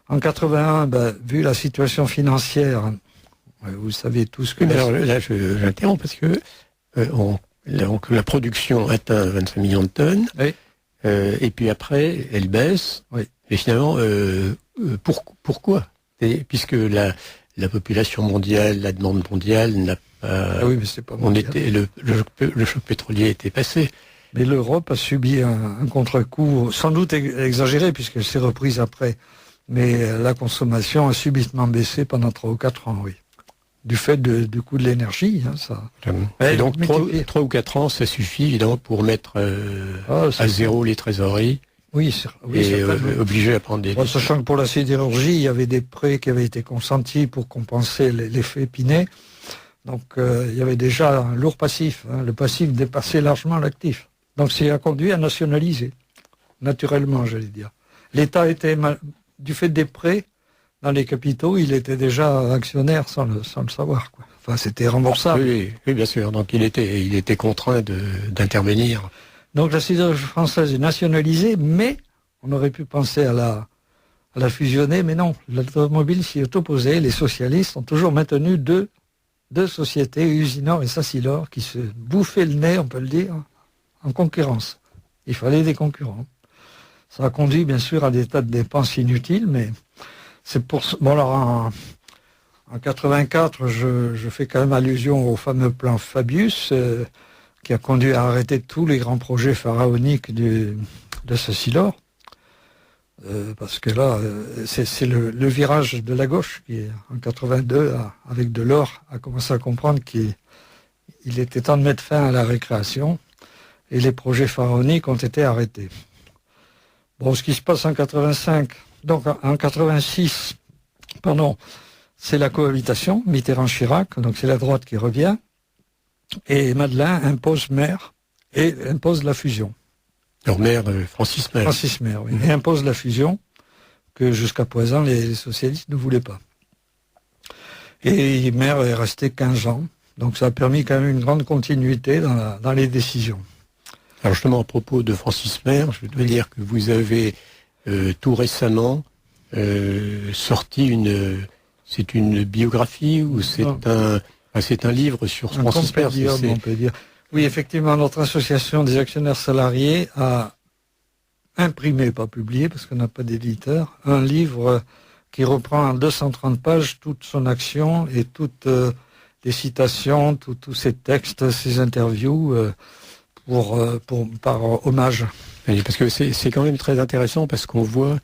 En 81, vu la situation financière, vous savez tous que... Alors là, j'interromps parce que la production atteint 25 millions de tonnes, oui. Et puis après, elle baisse. Oui. Et finalement, pourquoi? Puisque la population mondiale, la demande mondiale n'a pas... Ah oui, mais c'est pas mondial. Le choc pétrolier était passé. Mais l'Europe a subi un contre-coup, sans doute exagéré, puisqu'elle s'est reprise après. Mais la consommation a subitement baissé pendant 3 ou 4 ans, oui. Du fait du coût de l'énergie, hein, ça. Et donc 3 ou 4 ans, ça suffit évidemment pour mettre à zéro les trésoreries. Oui, et obliger à prendre des... Bon, sachant que pour la sidérurgie, il y avait des prêts qui avaient été consentis pour compenser l'effet Pinet. Donc il y avait déjà un lourd passif. Hein. Le passif dépassait largement l'actif. Donc ça a conduit à nationaliser, naturellement, j'allais dire. L'État était, du fait des prêts dans les capitaux, il était déjà actionnaire sans le savoir, quoi. Enfin, c'était remboursable. Oui, bien sûr. Donc il était contraint d'intervenir. Donc la sidérurgie française est nationalisée, mais on aurait pu penser à la fusionner, mais non. L'automobile s'y est opposée. Les socialistes ont toujours maintenu deux sociétés, Usinor et Sassilor, qui se bouffaient le nez, on peut le dire, en concurrence. Il fallait des concurrents. Ça a conduit bien sûr à des tas de dépenses inutiles, mais c'est pour... Bon alors en 84, je fais quand même allusion au fameux plan Fabius, qui a conduit à arrêter tous les grands projets pharaoniques de Sassilor. Parce que là, c'est le virage de la gauche qui, en 82, avec Delors, a commencé à comprendre qu'il était temps de mettre fin à la récréation et les projets pharaoniques ont été arrêtés. Bon, ce qui se passe en 85, donc en 86, c'est la cohabitation, Mitterrand-Chirac, donc c'est la droite qui revient, et Madeleine impose maire et impose la fusion. Leur maire, Francis Maire. Francis Maire, oui. Et impose la fusion que jusqu'à présent les socialistes ne voulaient pas. Et Maire est resté 15 ans, donc ça a permis quand même une grande continuité dans les décisions. Alors justement, à propos de Francis Mer, je dois dire que vous avez tout récemment sorti c'est une biographie ou c'est un livre sur Francis Mer. On peut dire. Oui, effectivement, notre association des actionnaires salariés a imprimé, pas publié, parce qu'on n'a pas d'éditeur, un livre qui reprend en 230 pages toute son action et toutes les citations, tous ses textes, ses interviews, par hommage. Oui, parce que c'est quand même très intéressant, parce qu'on voit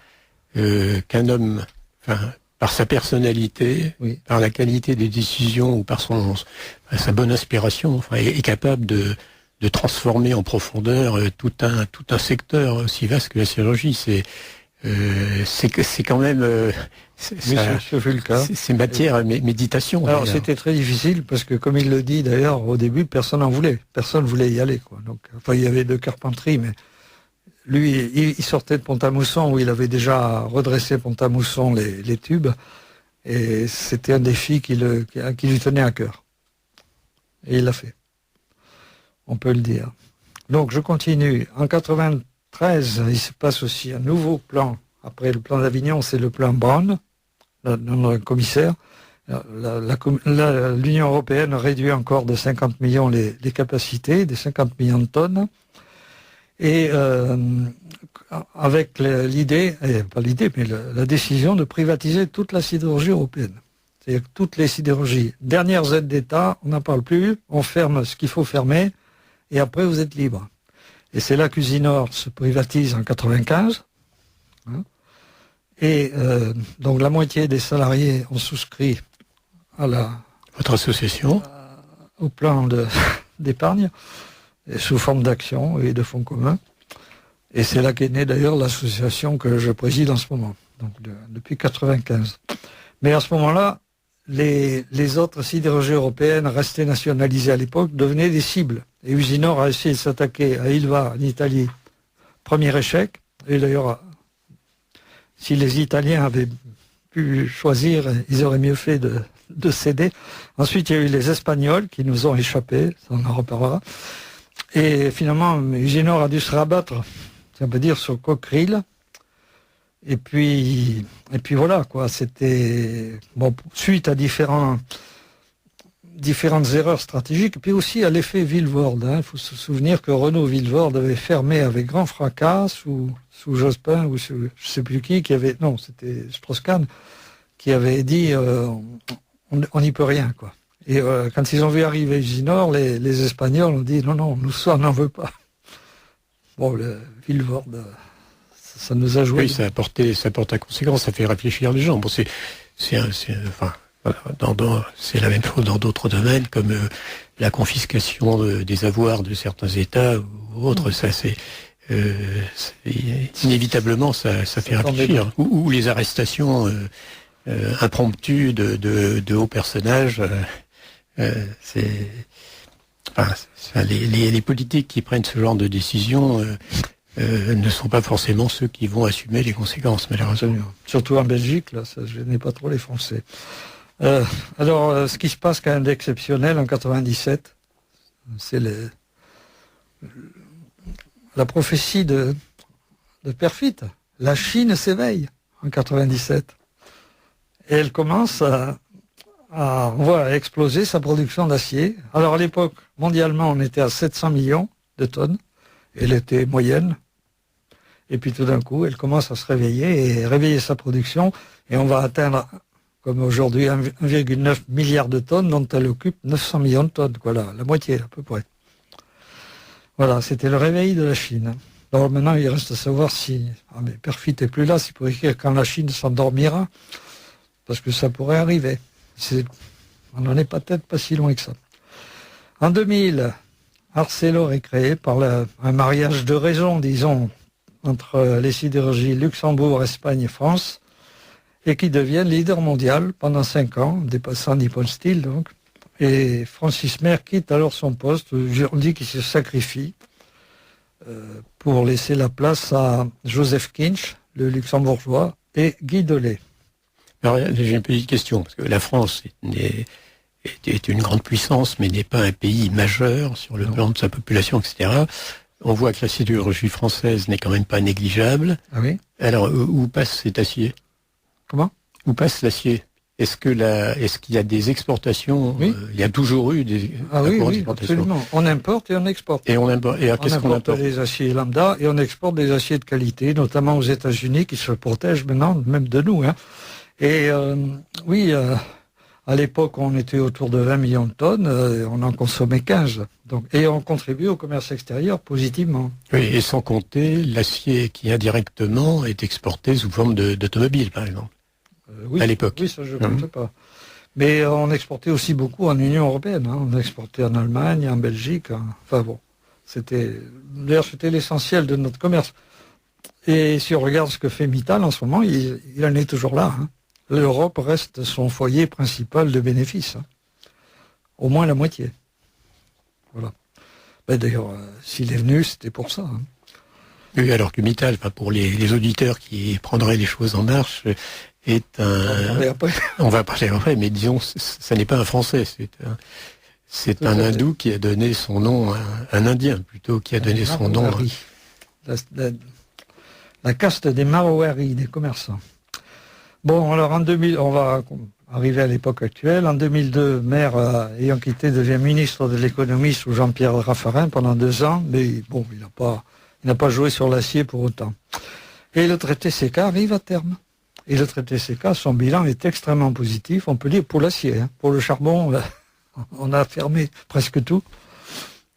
qu'un homme, par sa personnalité, oui, par la qualité des décisions ou par sa bonne inspiration, est capable de transformer en profondeur tout un secteur aussi vaste que la sidérurgie. C'est quand même c'est matière méditation. Alors c'était très difficile parce que, comme il le dit d'ailleurs au début, personne n'en voulait, personne voulait y aller, quoi. Donc, il y avait de Carpentry, mais lui, il sortait de Pont-à-Mousson où il avait déjà redressé Pont-à-Mousson les tubes, et c'était un défi qui lui tenait à cœur. Et il l'a fait. On peut le dire. Donc je continue. En 93, il se passe aussi un nouveau plan. Après le plan d'Avignon, c'est le plan Brown, le commissaire. L'Union européenne réduit encore de 50 millions les capacités, des 50 millions de tonnes. Et avec l'idée, pas l'idée, mais la décision de privatiser toute la sidérurgie européenne. C'est-à-dire que toutes les sidérurgies, dernières aides d'État, on n'en parle plus, on ferme ce qu'il faut fermer, et après vous êtes libre. Et c'est là qu'Usinor se privatise en 95. Et donc la moitié des salariés ont souscrit à votre association, au plan d'épargne, sous forme d'actions et de fonds communs. Et c'est là qu'est née d'ailleurs l'association que je préside en ce moment, donc depuis 95. Mais à ce moment-là, les autres sidérurgies européennes restées nationalisées à l'époque devenaient des cibles. Et Usinor a essayé de s'attaquer à Ilva en Italie. Premier échec. Et d'ailleurs, si les Italiens avaient pu choisir, ils auraient mieux fait de céder. Ensuite, il y a eu les Espagnols qui nous ont échappé, ça on en reparlera. Et finalement, Usinor a dû se rabattre, si on peut dire, sur Cockerill. Et puis voilà, quoi. C'était suite à différentes erreurs stratégiques, et puis aussi à l'effet Vilvoorde. Il faut se souvenir que Renault Vilvoorde avait fermé avec grand fracas sous Jospin ou je ne sais plus qui avait, non, c'était Strauss-Kahn, qui avait dit on n'y peut rien, quoi. Et quand ils ont vu arriver Usinor, les Espagnols ont dit non, nous ça on n'en veut pas. Bon, le Vilvoorde, ça nous a joué. Oui, ça porte à conséquence, ça fait réfléchir les gens. Bon, c'est la même chose dans d'autres domaines, comme la confiscation des avoirs de certains États ou autres. Ça, inévitablement, ça fait réfléchir. Ou les arrestations impromptues de hauts personnages. Les politiques qui prennent ce genre de décisions ne sont pas forcément ceux qui vont assumer les conséquences, malheureusement. Surtout en Belgique, là, ça ne gênait pas trop les Français. Alors, ce qui se passe quand même d'exceptionnel en 97, c'est la prophétie de Perfit. La Chine s'éveille en 97. Et elle commence à exploser sa production d'acier. Alors à l'époque, mondialement, on était à 700 millions de tonnes. Elle était moyenne. Et puis tout d'un coup, elle commence à se réveiller sa production. Et on va atteindre, comme aujourd'hui, 1,9 milliard de tonnes, dont elle occupe 900 millions de tonnes. Voilà, la moitié à peu près. Voilà, c'était le réveil de la Chine. Alors maintenant, il reste à savoir si... mais Perfit n'est plus là, c'est pour écrire quand la Chine s'endormira, parce que ça pourrait arriver. On n'en est peut-être pas si loin que ça. En 2000, Arcelor est créé par un mariage de raison, disons, entre les sidérurgies Luxembourg, Espagne et France, et qui devient leader mondial pendant 5 ans, dépassant Nippon Steel donc. Et Francis Mer quitte alors son poste, on dit qu'il se sacrifie pour laisser la place à Joseph Kinch, le luxembourgeois, et Guy Delay. Alors, j'ai une petite question, parce que la France est une grande puissance, mais n'est pas un pays majeur sur le plan de sa population, etc. On voit que la sidérurgie française n'est quand même pas négligeable. Ah oui. Alors, où passe cet acier? Comment? Où passe l'acier? Est-ce qu'il y a des exportations? Oui. Il y a toujours eu des Oui, absolument. On importe et on exporte. Et alors, qu'est-ce qu'on importe? Des aciers lambda et on exporte des aciers de qualité, notamment aux États-Unis, qui se protègent maintenant, même de nous. Hein. Et à l'époque, on était autour de 20 millions de tonnes, on en consommait 15. Donc, et on contribue au commerce extérieur positivement. Oui, et sans compter l'acier qui indirectement est exporté sous forme d'automobile, par exemple. Oui, à l'époque. Oui, ça je ne compte pas. Mais on exportait aussi beaucoup en Union européenne. Hein. On exportait en Allemagne, en Belgique. Hein. Enfin bon, c'était l'essentiel de notre commerce. Et si on regarde ce que fait Mittal en ce moment, il en est toujours là. Hein. L'Europe reste son foyer principal de bénéfices. Hein. Au moins la moitié. Voilà. Ben, d'ailleurs, s'il est venu, c'était pour ça. Hein. Oui, alors que Mittal, pour les auditeurs qui prendraient les choses en marche, est un... On va parler après, mais disons, ça n'est pas un Français, c'est un hindou qui a donné son nom, un Indien plutôt, qui a donné son nom. La caste des Marwari, des commerçants. Bon, alors en 2000, on va arriver à l'époque actuelle. En 2002, Maire, ayant quitté, devient ministre de l'économie sous Jean-Pierre Raffarin pendant 2 ans, mais bon, il n'a pas joué sur l'acier pour autant. Et le traité CECA arrive à terme. Et le traité CECA, son bilan est extrêmement positif, on peut dire, pour l'acier. Hein. Pour le charbon, on a fermé presque tout.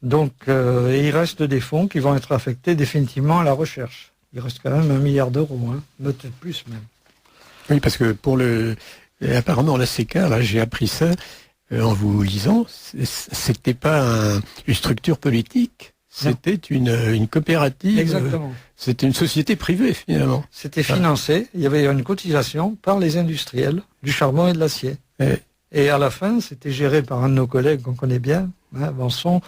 Donc, il reste des fonds qui vont être affectés définitivement à la recherche. Il reste quand même 1 milliard d'euros, hein, peut-être plus même. Oui, parce que apparemment la CECA, là, j'ai appris ça en vous lisant, c'était pas une structure politique. C'était une coopérative. Exactement. C'était une société privée, finalement. C'était financé. Il y avait une cotisation par les industriels du charbon et de l'acier. Et à la fin, c'était géré par un de nos collègues qu'on connaît bien, hein, Vanson,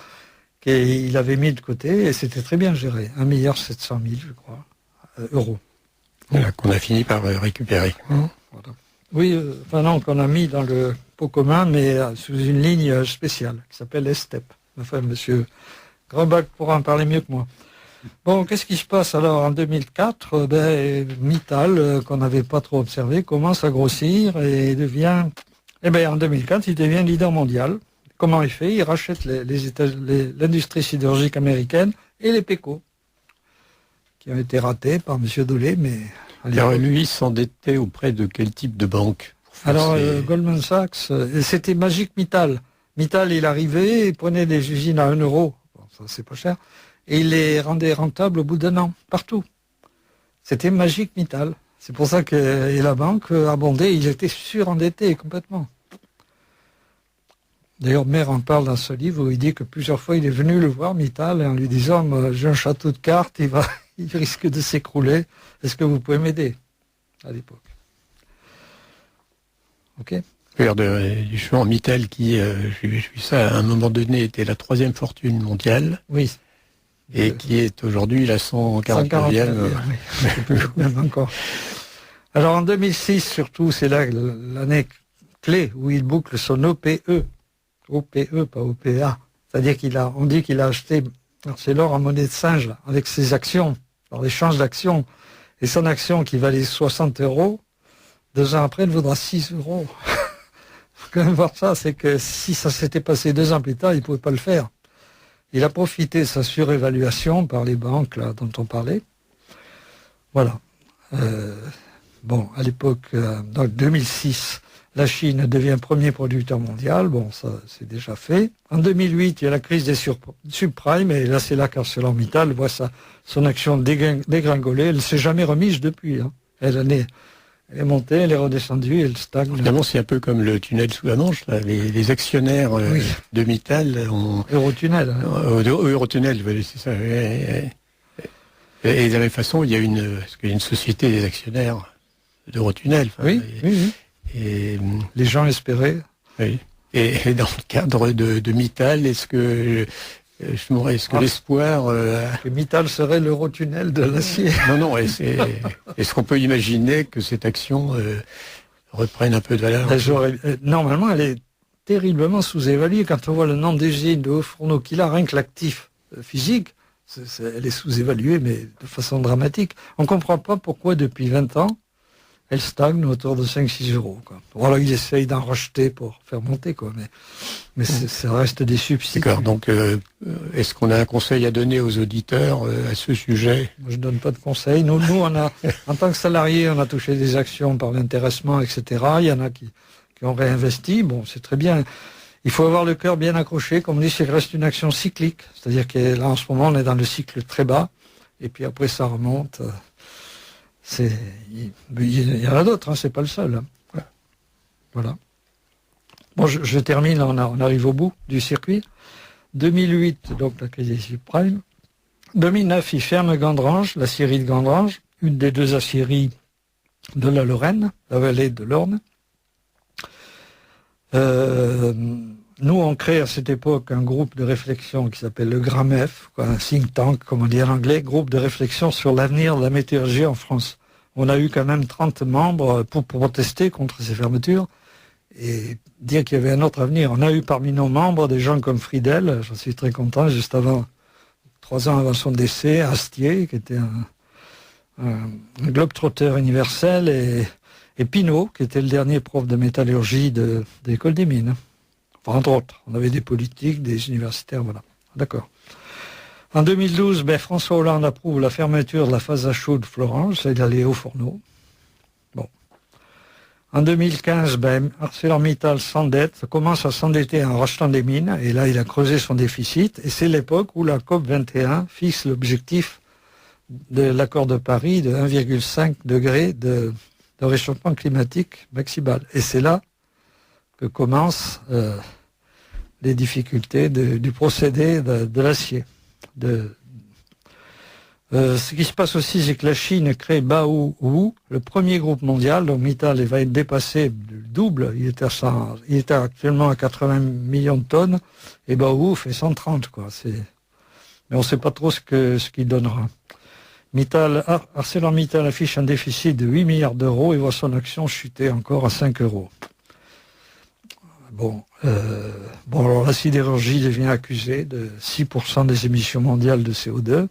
qu'il avait mis de côté, et c'était très bien géré. 1 700 000, je crois, euros. Voilà, qu'on a fini par récupérer. Voilà. Oui, qu'on a mis dans le pot commun, mais sous une ligne spéciale, qui s'appelle ESTEP. Enfin, monsieur Grambach pourra en parler mieux que moi. Bon, qu'est-ce qui se passe alors en 2004? Mittal, qu'on n'avait pas trop observé, commence à grossir et devient... en 2004, il devient leader mondial. Comment il fait? Il rachète l'industrie sidérurgique américaine et les PECO, qui ont été ratés par M. Dolé, mais... Alors lui, s'endettait auprès de quel type de banque? Alors, Goldman Sachs, c'était Magic Mittal. Mittal, il arrivait, il prenait des usines à 1 euro. Bon, ça, c'est pas cher. Et il les rendait rentables au bout d'1 an, partout. C'était Magic Mittal. C'est pour ça que la banque abondait, il était surendetté complètement. D'ailleurs, Maire en parle dans ce livre où il dit que plusieurs fois il est venu le voir, Mittal, en lui disant « J'ai un château de cartes, il risque de s'écrouler. Est-ce que vous pouvez m'aider ?» à l'époque. Ok. Justement, Mittal qui, j'ai vu ça, à un moment donné, était la 3e fortune mondiale. Oui. Et qui est aujourd'hui la 149e. Même encore. Alors en 2006, surtout, c'est là l'année clé où il boucle son OPE. OPE, pas OPA. C'est-à-dire on dit qu'il a acheté Arcelor en monnaie de singe, là, avec ses actions, par l'échange d'actions. Et son action qui valait 60 €, 2 ans après, elle vaudra 6 €. Faut quand même voir ça, c'est que si ça s'était passé 2 ans plus tard, il ne pouvait pas le faire. Il a profité de sa surévaluation par les banques là, dont on parlait. Voilà. À l'époque, dans 2006, la Chine devient premier producteur mondial. Bon, ça, c'est déjà fait. En 2008, il y a la crise des subprimes, et là, c'est là qu'ArcelorMittal voit son action dégringoler. Elle ne s'est jamais remise depuis. Hein. Elle est montée, elle est redescendue, elle stagne. Finalement, c'est un peu comme le tunnel sous la Manche. Là. Les actionnaires de Mittal ont... Eurotunnel. Hein. Eurotunnel, c'est ça. Et de la même façon, il y a une société des actionnaires d'Eurotunnel. Oui. Et les gens espéraient. Oui. Et dans le cadre de Mittal, est-ce que l'espoir... Que Mittal serait l'Eurotunnel de l'acier. Non, est-ce qu'on peut imaginer que cette action reprenne un peu de valeur? Normalement, elle est terriblement sous-évaluée. Quand on voit le nombre d'usines, de hauts fourneaux qu'il a, rien que l'actif physique, Elle est sous-évaluée, mais de façon dramatique. On ne comprend pas pourquoi, depuis 20 ans, elle stagne autour de 5-6 euros. Quoi. Voilà, ils essayent d'en racheter pour faire monter, quoi. Mais ça reste des subsides. D'accord, donc est-ce qu'on a un conseil à donner aux auditeurs à ce sujet? Moi, je ne donne pas de conseils. Nous, on a, en tant que salariés, on a touché des actions par l'intéressement, etc. Il y en a qui ont réinvesti. Bon, c'est très bien. Il faut avoir le cœur bien accroché. Comme on dit, c'est qu'il reste une action cyclique. C'est-à-dire que là, en ce moment, on est dans le cycle très bas. Et puis après, ça remonte. Il y en a d'autres, hein, c'est pas le seul. Hein. Voilà. Bon, je termine, on arrive au bout du circuit. 2008, donc la crise des subprimes. 2009, il ferme Gandrange, la scierie de Gandrange, une des 2 aciéries de la Lorraine, la vallée de l'Orne. Nous, on crée à cette époque un groupe de réflexion qui s'appelle le GRAMEF, un think tank, comme on dit en anglais, groupe de réflexion sur l'avenir de la météorologie en France. On a eu quand même 30 membres pour protester contre ces fermetures et dire qu'il y avait un autre avenir. On a eu parmi nos membres des gens comme Friedel, j'en suis très content, juste avant, 3 ans avant son décès, Astier, qui était un globe-trotteur universel, et Pinault, qui était le dernier prof de métallurgie de l'école des mines. Enfin, entre autres, on avait des politiques, des universitaires, voilà. D'accord. En 2012, François Hollande approuve la fermeture de la phase à chaud de Florange, c'est d'aller au fourneau. Bon. En 2015, ArcelorMittal s'endette, commence à s'endetter en rachetant des mines, et là, il a creusé son déficit, et c'est l'époque où la COP 21 fixe l'objectif de l'accord de Paris de 1,5 degré de réchauffement climatique maximal. Et c'est là que commencent les difficultés du procédé de l'acier. Ce qui se passe aussi, c'est que la Chine crée Baowu, le premier groupe mondial, donc Mittal va être dépassé du double, il était actuellement à 80 millions de tonnes, et Baowu fait 130, quoi. Mais on ne sait pas trop ce qu'il donnera. ArcelorMittal affiche un déficit de 8 milliards d'euros et voit son action chuter encore à 5 euros. Alors la sidérurgie devient accusée de 6% des émissions mondiales de CO2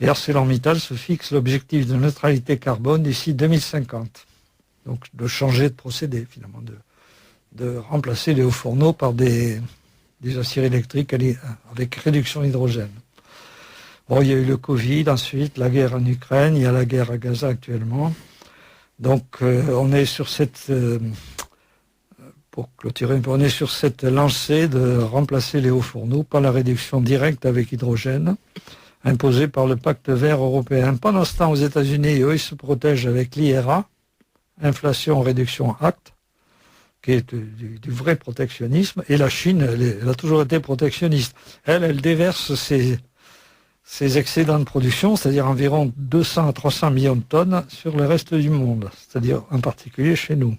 et ArcelorMittal se fixe l'objectif de neutralité carbone d'ici 2050. Donc de changer de procédé finalement, de remplacer les hauts fourneaux par des aciéries électriques avec réduction d'hydrogène. Bon, il y a eu le Covid, ensuite la guerre en Ukraine, il y a la guerre à Gaza actuellement. Donc on est sur cette... Pour clôturer, on est sur cette lancée de remplacer les hauts fourneaux par la réduction directe avec hydrogène imposée par le pacte vert européen. Pendant ce temps, aux États-Unis, eux, ils se protègent avec l'IRA, Inflation Réduction Act, qui est du vrai protectionnisme. Et la Chine, elle a toujours été protectionniste. Elle déverse ses excédents de production, c'est-à-dire environ 200 à 300 millions de tonnes sur le reste du monde, c'est-à-dire en particulier chez nous.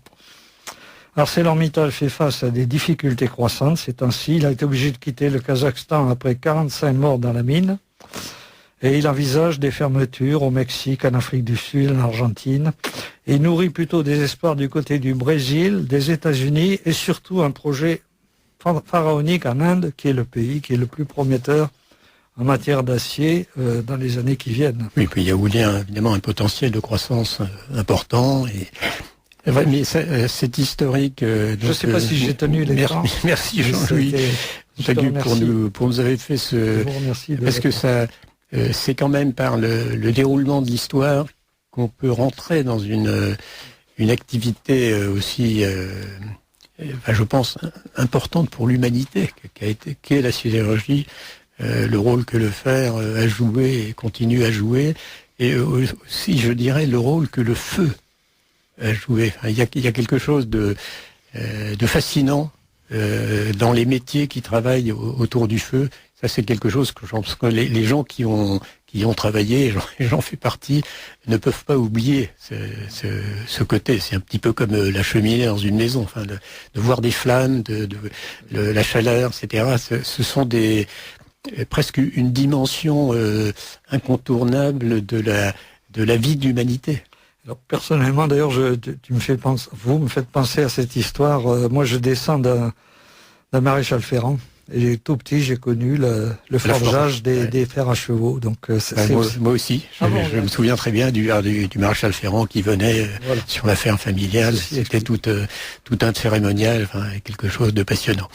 ArcelorMittal fait face à des difficultés croissantes. C'est ainsi, il a été obligé de quitter le Kazakhstan après 45 morts dans la mine. Et il envisage des fermetures au Mexique, en Afrique du Sud, en Argentine. Et il nourrit plutôt des espoirs du côté du Brésil, des États-Unis et surtout un projet pharaonique en Inde, qui est le pays qui est le plus prometteur en matière d'acier dans les années qui viennent. Oui, puis il y a évidemment un potentiel de croissance important et... Mais c'est historique. Je ne sais pas si j'ai tenu les temps. Merci Jean-Louis pour nous avoir fait ce... Parce que ça, c'est quand même par le déroulement de l'histoire qu'on peut rentrer dans une activité aussi, je pense, importante pour l'humanité, qu'est la sidérurgie, le rôle que le fer a joué et continue à jouer, et aussi, je dirais, le rôle que le feu à jouer. Il y a quelque chose de fascinant dans les métiers qui travaillent autour du feu. Ça, c'est quelque chose que je pense que les gens qui ont travaillé, et j'en fais partie, ne peuvent pas oublier ce côté. C'est un petit peu comme la cheminée dans une maison, de voir des flammes, la chaleur, etc. Ce sont presque une dimension incontournable de la vie de l'humanité. Alors, personnellement, d'ailleurs, vous me faites penser à cette histoire. Moi, je descends d'un maréchal ferrant Et tout petit, j'ai connu le forgeage des fers à chevaux. Donc, moi aussi. Je me souviens très bien du maréchal Ferrand qui venait sur la ferme familiale. C'était tout un cérémonial, quelque chose de passionnant.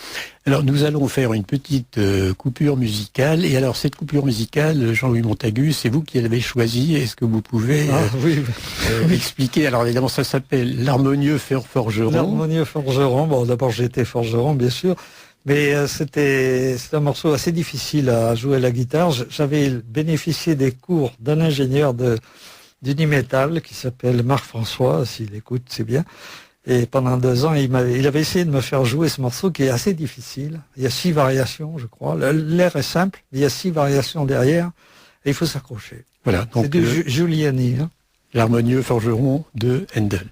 Alors, nous allons faire une petite coupure musicale. Et alors, cette coupure musicale, Jean-Louis Montagu, c'est vous qui l'avez choisie. Est-ce que vous pouvez expliquer? Alors, évidemment, ça s'appelle l'harmonieux forgeron. L'harmonieux forgeron. Bon, d'abord, j'étais forgeron, bien sûr. Mais c'est un morceau assez difficile à jouer à la guitare. J'avais bénéficié des cours d'un ingénieur d'Unimétal qui s'appelle Marc François, s'il écoute, c'est bien. Et pendant 2 ans, il avait essayé de me faire jouer ce morceau qui est assez difficile. Il y a 6 variations, je crois. L'air est simple, mais il y a 6 variations derrière et il faut s'accrocher. Voilà. Donc, c'est du Giuliani. Hein. L'harmonieux forgeron de Handel.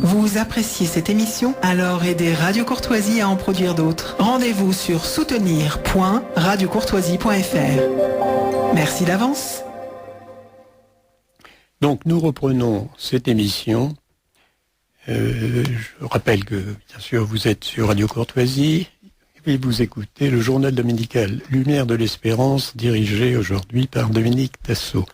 Vous appréciez cette émission? Alors aidez Radio Courtoisie à en produire d'autres. Rendez-vous sur soutenir.radiocourtoisie.fr. Merci d'avance. Donc nous reprenons cette émission. Je rappelle que, bien sûr, vous êtes sur Radio Courtoisie et vous écoutez le journal dominical Lumière de l'Espérance, dirigé aujourd'hui par Dominique Tassot,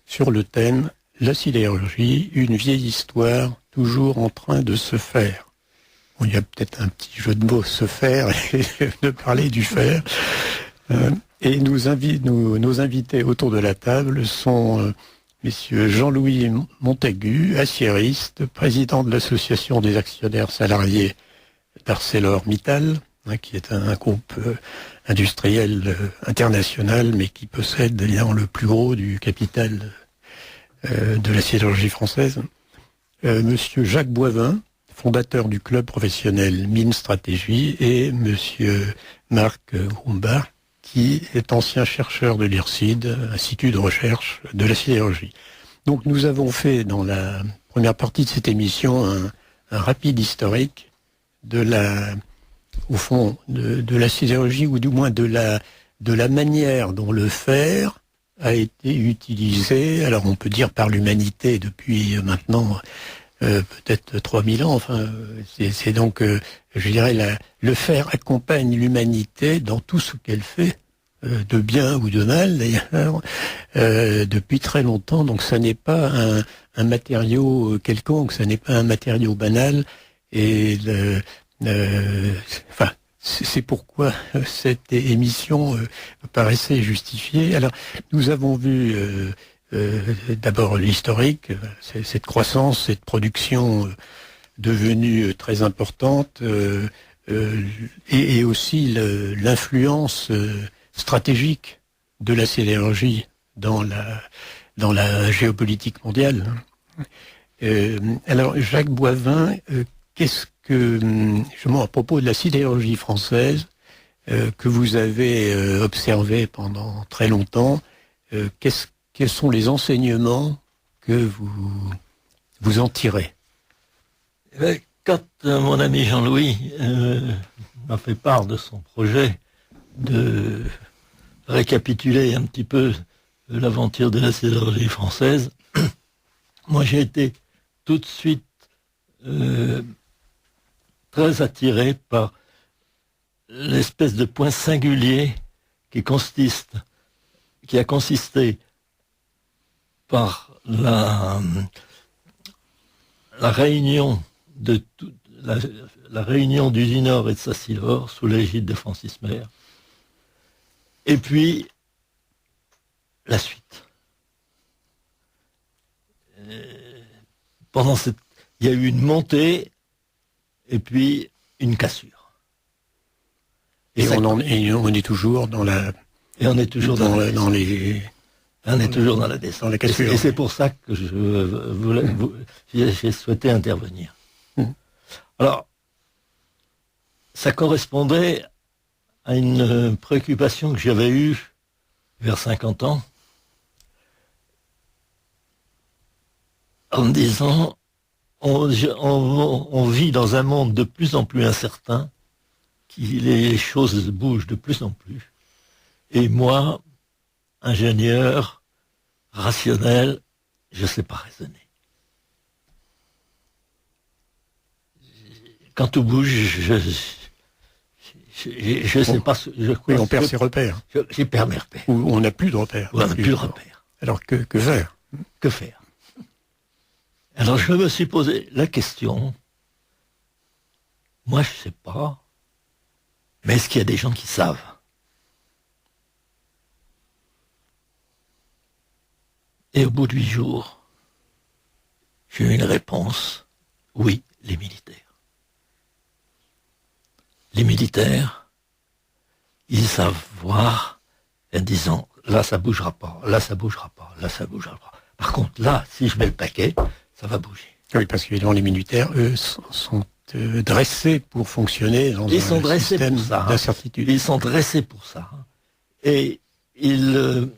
sur le thème « La sidérurgie, une vieille histoire toujours en train de se faire. Bon, il y a peut-être un petit jeu de mots, se faire, et de parler du faire. Et nos invités autour de la table sont messieurs Jean-Louis Montaigu, aciériste, président de l'association des actionnaires salariés d'ArcelorMittal, qui est un groupe industriel international, mais qui possède évidemment le plus gros du capital de la sidérurgie française. Monsieur Jacques Boivin, fondateur du club professionnel Mines Stratégie, et monsieur Marc Grumbach, qui est ancien chercheur de l'IRSID, Institut de recherche de la sidérurgie. Donc nous avons fait dans la première partie de cette émission un rapide historique de la sidérurgie, ou du moins de la manière dont le fer a été utilisé, alors on peut dire par l'humanité depuis maintenant peut-être 3000 ans, enfin c'est donc, je dirais, le fer accompagne l'humanité dans tout ce qu'elle fait, de bien ou de mal d'ailleurs, depuis très longtemps, donc ça n'est pas un matériau quelconque, ça n'est pas un matériau banal, et c'est pourquoi cette émission paraissait justifiée. Alors, nous avons vu d'abord l'historique, cette croissance, cette production devenue très importante, et aussi l'influence stratégique de la sidérurgie dans la géopolitique mondiale. Alors, Jacques Boivin, qu'est-ce que, justement, à propos de la sidérurgie française, que vous avez observé pendant très longtemps, quels sont les enseignements que vous en tirez? Quand mon ami Jean-Louis m'a fait part de son projet de récapituler un petit peu l'aventure de la sidérurgie française, moi j'ai été tout de suite très attiré par l'espèce de point singulier qui a consisté par la réunion de la réunion d'Usinor et de Sassilor sous l'égide de Francis Maire, et puis la suite. Il y a eu une montée et puis une cassure. Et on est toujours dans la... Et on est toujours dans la descente. Dans la cassure. Et c'est pour ça que j'ai souhaité intervenir. Alors, ça correspondait à une préoccupation que j'avais eue vers 50 ans, en me disant, on vit dans un monde de plus en plus incertain, les choses bougent de plus en plus. Et moi, ingénieur, rationnel, je ne sais pas raisonner. Quand tout bouge, je ne sais pas. Oui, on perd ses repères. J'ai perdu mes repères. Ou on n'a plus de repères. On n'a plus de repères. Alors que faire? Que faire? Alors je me suis posé la question. Moi, je ne sais pas. Mais est-ce qu'il y a des gens qui savent? Et au bout de 8 jours, j'ai eu une réponse. Oui, les militaires. Les militaires, ils savent voir en disant, là ça bougera pas, là ça bougera pas, là ça bougera pas. Par contre, là, si je mets le paquet, ça va bouger. Oui, parce que les militaires, eux, sont dressés pour fonctionner dans un système d'incertitude. Ils sont dressés pour ça. Et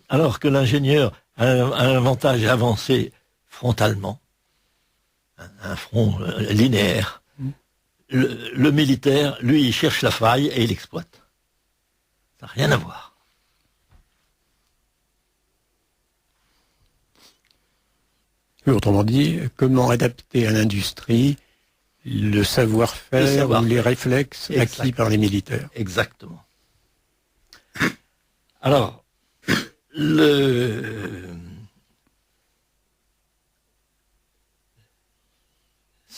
alors que l'ingénieur a un avantage avancé frontalement, un front linéaire, le militaire, lui, il cherche la faille et il exploite. Ça n'a rien à voir. Autrement dit, comment adapter à l'industrie le savoir-faire ou les réflexes acquis par les militaires. Exactement. Alors,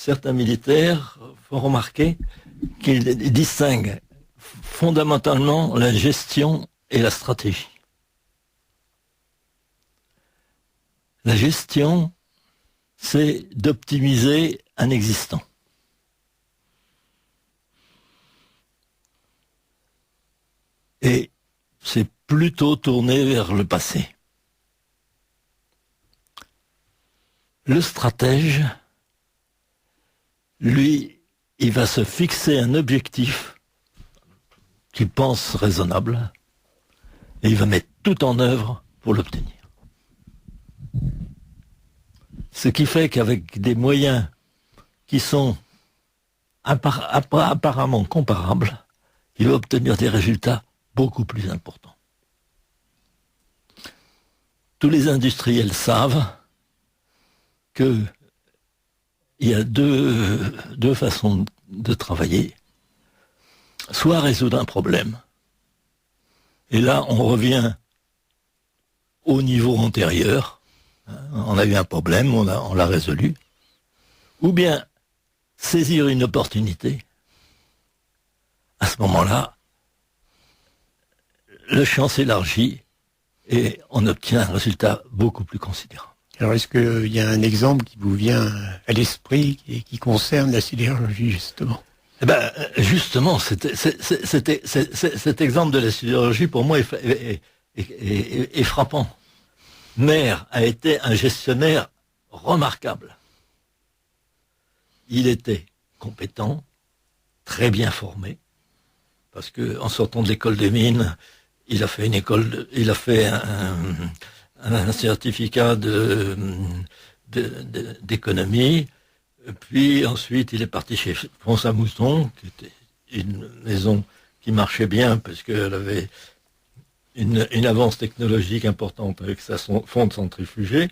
certains militaires font remarquer qu'ils distinguent fondamentalement la gestion et la stratégie. La gestion, c'est d'optimiser un existant. Et c'est plutôt tourné vers le passé. Le stratège, lui, il va se fixer un objectif qu'il pense raisonnable et il va mettre tout en œuvre pour l'obtenir. Ce qui fait qu'avec des moyens qui sont apparemment comparables, il va obtenir des résultats beaucoup plus importants. Tous les industriels savent qu'il y a deux façons de travailler. Soit résoudre un problème, et là on revient au niveau antérieur, on a eu un problème, on l'a résolu, ou bien saisir une opportunité. À ce moment-là, le champ s'élargit et on obtient un résultat beaucoup plus considérable. Alors, est-ce qu'il y a un exemple qui vous vient à l'esprit et qui concerne la sidérurgie, justement? Eh ben, justement, cet exemple de la sidérurgie, pour moi, est frappant. Maire a été un gestionnaire remarquable. Il était compétent, très bien formé, parce que en sortant de l'école des mines, il a fait un certificat d'économie, puis ensuite il est parti chez François Mouston, qui était une maison qui marchait bien parce qu'elle avait une avance technologique importante avec sa fonte centrifugée.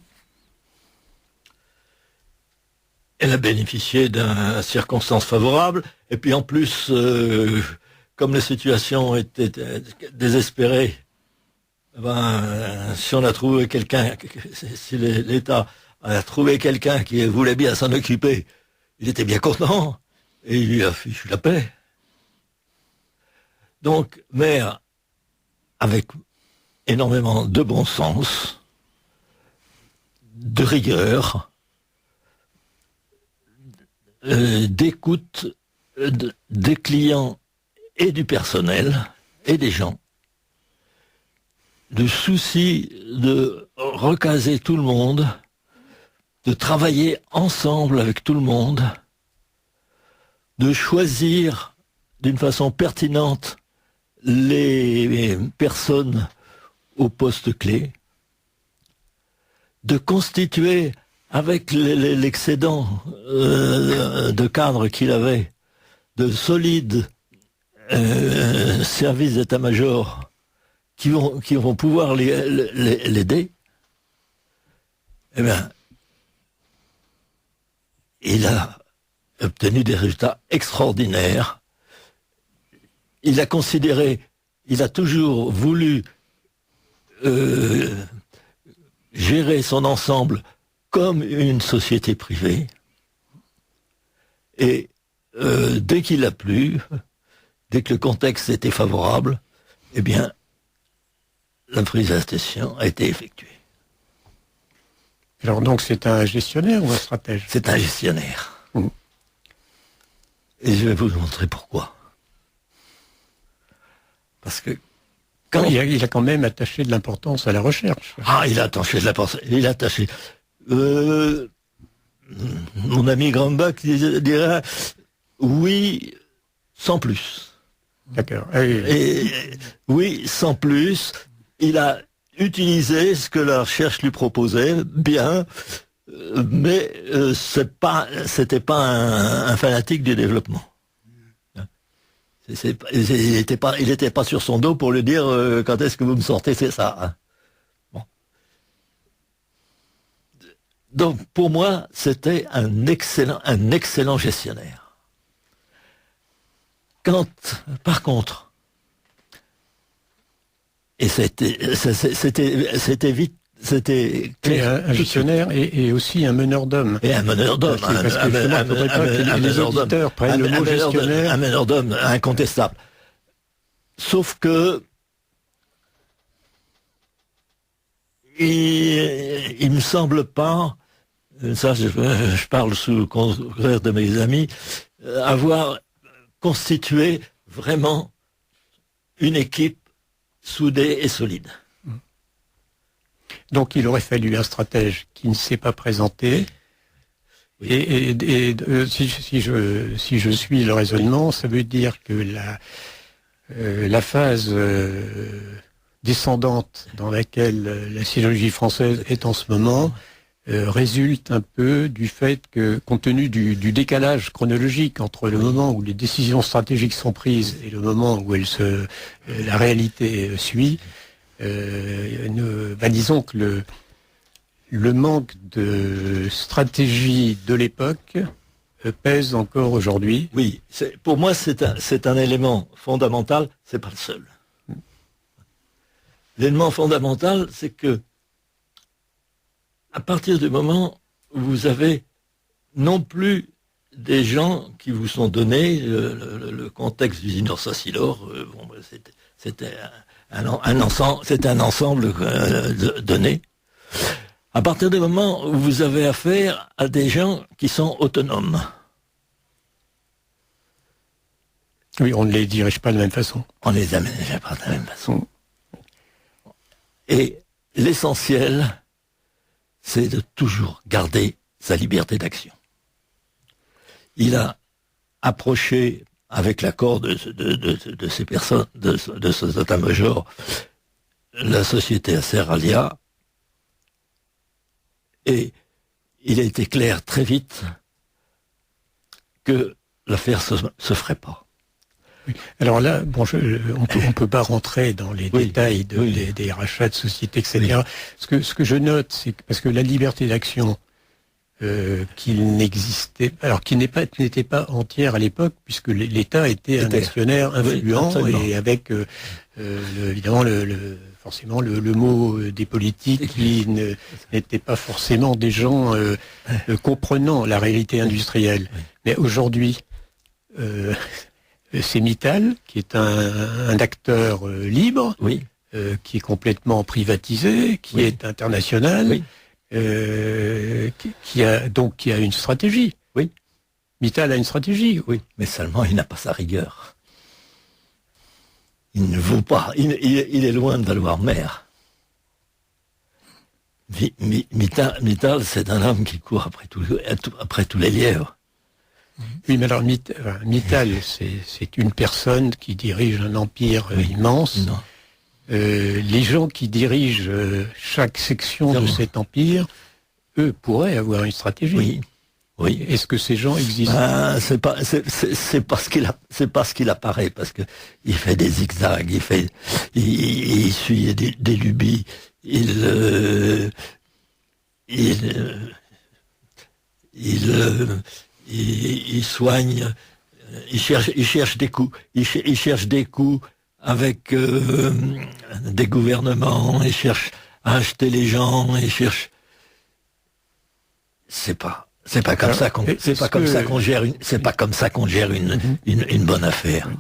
Elle a bénéficié d'une circonstance favorable, et puis en plus, comme la situation était désespérée, si on a trouvé quelqu'un, si l'État a trouvé quelqu'un qui voulait bien s'en occuper, il était bien content, et il lui a fichu la paix. Donc, Maire, avec énormément de bon sens, de rigueur, d'écoute des clients et du personnel et des gens, de souci de recaser tout le monde, de travailler ensemble avec tout le monde, de choisir d'une façon pertinente les personnes au poste clé, de constituer avec l'excédent de cadres qu'il avait, de solides services d'état-major qui vont pouvoir l'aider, eh bien, il a obtenu des résultats extraordinaires. Il a toujours voulu gérer son ensemble comme une société privée. Et dès qu'il a plu, dès que le contexte était favorable, eh bien, la privatisation a été effectuée. Alors donc c'est un gestionnaire ou un stratège? C'est un gestionnaire. Et je vais vous montrer pourquoi. Parce que il a quand même attaché de l'importance à la recherche. Ah, il a attaché de l'importance. Il a attaché. Mon ami Grambach dirait oui, sans plus. D'accord. Oui, sans plus. Il a utilisé ce que la recherche lui proposait, bien, mais c'était pas un fanatique du développement. Il n'était pas sur son dos pour lui dire quand est-ce que vous me sortez, c'est ça. Hein. Bon. Donc pour moi, c'était un excellent gestionnaire. Par contre, et c'était vite c'était un gestionnaire et aussi un meneur d'hommes. Et un meneur d'hommes. Parce que justement, il ne faudrait pas que les auditeurs prennent le mot gestionnaire. Un meneur d'hommes incontestable. Sauf que il me semble pas, ça je parle sous le concours de mes amis, avoir constitué vraiment une équipe soudée et solide. Donc il aurait fallu un stratège qui ne s'est pas présenté. Oui. Si je suis le raisonnement, ça veut dire que la phase descendante dans laquelle la sidérurgie française est en ce moment résulte un peu du fait que, compte tenu du décalage chronologique entre le moment où les décisions stratégiques sont prises et le moment où la réalité suit, disons que le manque de stratégie de l'époque pèse encore aujourd'hui. Oui, pour moi c'est un élément fondamental, c'est pas le seul. L'élément fondamental, c'est que à partir du moment où vous avez non plus des gens qui vous sont donnés, le contexte d'Usinor Sassilor, c'était un ensemble donné. À partir du moment où vous avez affaire à des gens qui sont autonomes. Oui, on ne les dirige pas de la même façon. On ne les dirige pas de la même façon. Et l'essentiel, c'est de toujours garder sa liberté d'action. Il a approché, avec l'accord de ces personnes, de ce état-major, la société Acer-Alia, et il a été clair très vite que l'affaire se ferait pas. Oui. Alors là, bon, on peut pas rentrer dans les détails des rachats de sociétés, etc. Oui. Ce que je note, c'est que parce que la liberté d'action qu'il n'existait, alors qui n'était pas entière à l'époque, puisque l'État était un actionnaire influent, oui, et avec évidemment forcément le mot des politiques qui n'étaient pas forcément des gens comprenant la réalité industrielle. Oui. Mais aujourd'hui, c'est Mittal, qui est un acteur libre, oui, qui est complètement privatisé, qui est international, oui, qui a une stratégie. Oui. Mittal a une stratégie, oui. Mais seulement il n'a pas sa rigueur. Il ne vaut pas. Il est loin de valoir mer. Mittal, c'est un homme qui court après tous les lièvres. Oui, mais alors Mittal, c'est une personne qui dirige un empire immense. Non. Les gens qui dirigent chaque section de cet empire, eux, pourraient avoir une stratégie. Oui. Oui. Est-ce que ces gens existent? C'est parce qu'il apparaît, parce que il fait des zigzags, il suit des lubies, il soigne, il cherche des coups, il cherche des coups avec des gouvernements, il cherche à acheter les gens, il cherche. C'est pas comme ça qu'on gère une bonne affaire.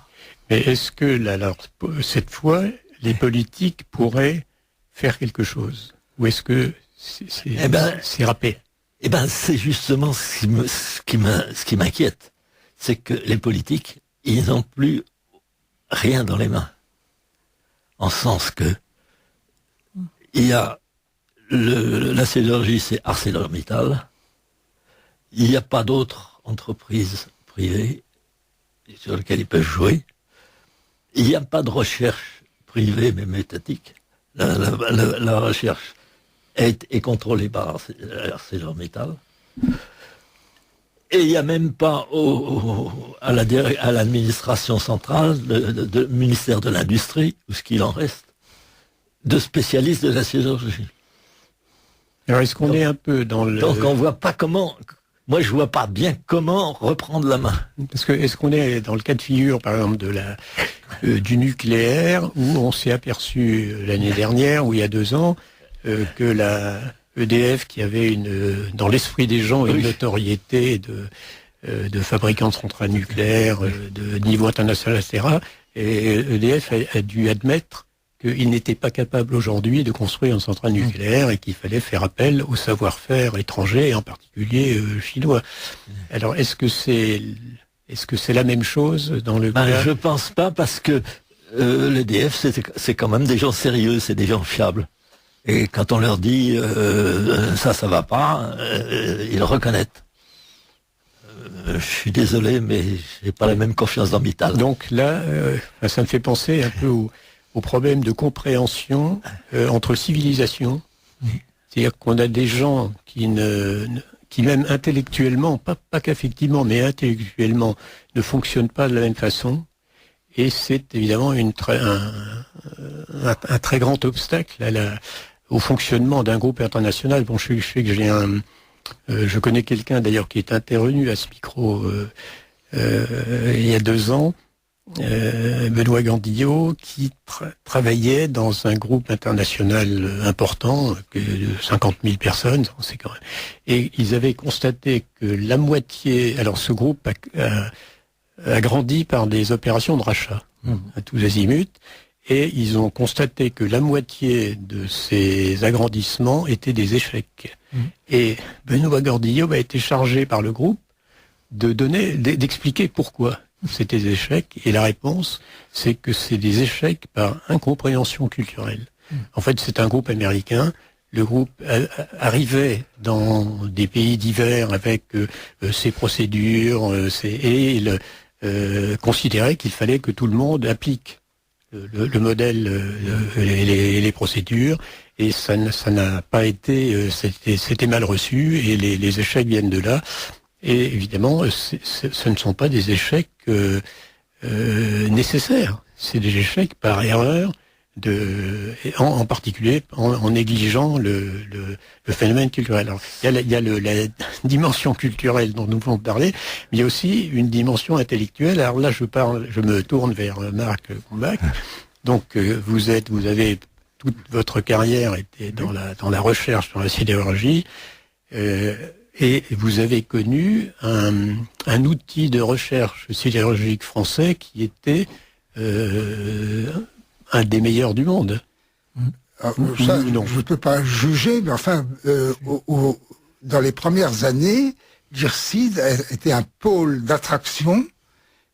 Mais est-ce que alors cette fois les politiques pourraient faire quelque chose, ou est-ce que c'est râpé? Eh ben, c'est justement ce qui m'inquiète, c'est que les politiques, ils n'ont plus rien dans les mains, en sens que il y a la sidérurgie, c'est ArcelorMittal. Il n'y a pas d'autres entreprises privées sur lesquelles ils peuvent jouer. Il n'y a pas de recherche privée, même étatique. La recherche est contrôlée par ArcelorMittal. Et il n'y a même pas à l'administration centrale, du ministère de l'Industrie, ou ce qu'il en reste, de spécialistes de la sidérurgie. Alors est-ce qu'on est un peu dans le... Donc on voit pas comment... Moi, je vois pas bien comment reprendre la main. Parce que est-ce qu'on est dans le cas de figure, par exemple, du nucléaire, où on s'est aperçu l'année dernière, ou il y a 2 ans, que la EDF, qui avait dans l'esprit des gens une notoriété de fabricant de centrales nucléaires, de niveau international, etc., et EDF a dû admettre qu'il n'était pas capable aujourd'hui de construire une centrale nucléaire et qu'il fallait faire appel au savoir-faire étranger, et en particulier chinois. Alors, est-ce que c'est la même chose dans le cas? Je pense pas, parce que l'EDF, c'est quand même des gens sérieux, c'est des gens fiables. Et quand on leur dit ça va pas, ils le reconnaissent. Je suis désolé, mais j'ai pas la même confiance dans Mittal. Donc là, ça me fait penser un peu au problème de compréhension entre civilisations. C'est-à-dire qu'on a des gens qui même intellectuellement, pas qu'affectivement, mais intellectuellement, ne fonctionnent pas de la même façon. Et c'est évidemment un très grand obstacle au fonctionnement d'un groupe international. Bon, je sais que je connais quelqu'un d'ailleurs qui est intervenu à ce micro il y a 2 ans, Benoît Gandillot, qui travaillait dans un groupe international important, de 50 000 personnes, c'est quand même. Et ils avaient constaté que la moitié, alors ce groupe a grandi par des opérations de rachat à tous azimuts, et ils ont constaté que la moitié de ces agrandissements étaient des échecs. Et Benoît Gandillot a été chargé par le groupe d'expliquer pourquoi c'était des échecs, et la réponse, c'est que c'est des échecs par incompréhension culturelle. En fait, c'est un groupe américain. Le groupe arrivait dans des pays divers avec ses procédures, considérait qu'il fallait que tout le monde applique le modèle et les procédures, et ça n'a pas été, c'était mal reçu, et les échecs viennent de là. Et évidemment, ce ne sont pas des échecs nécessaires, c'est des échecs par erreur, en particulier en négligeant le phénomène culturel. Alors, il y a la dimension culturelle dont nous venons de parler, mais il y a aussi une dimension intellectuelle. Alors là, je me tourne vers Marc Combach. Donc, vous avez toute votre carrière été dans la recherche sur la sidérurgie, et vous avez connu un outil de recherche sidérurgique français qui était un des meilleurs du monde. Ça, je ne peux pas juger, mais enfin, dans les premières années, l'IRSID était un pôle d'attraction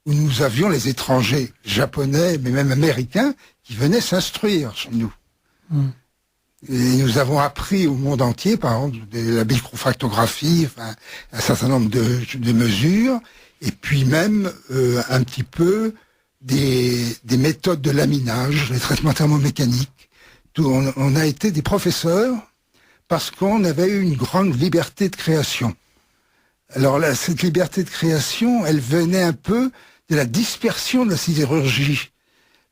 où nous avions les étrangers japonais, mais même américains, qui venaient s'instruire chez nous. Et nous avons appris au monde entier, par exemple, de la microfractographie, enfin, un certain nombre de mesures, et puis même un petit peu des méthodes de laminage, les traitements thermomécaniques. On a été des professeurs parce qu'on avait eu une grande liberté de création. Alors là, cette liberté de création, elle venait un peu de la dispersion de la sidérurgie.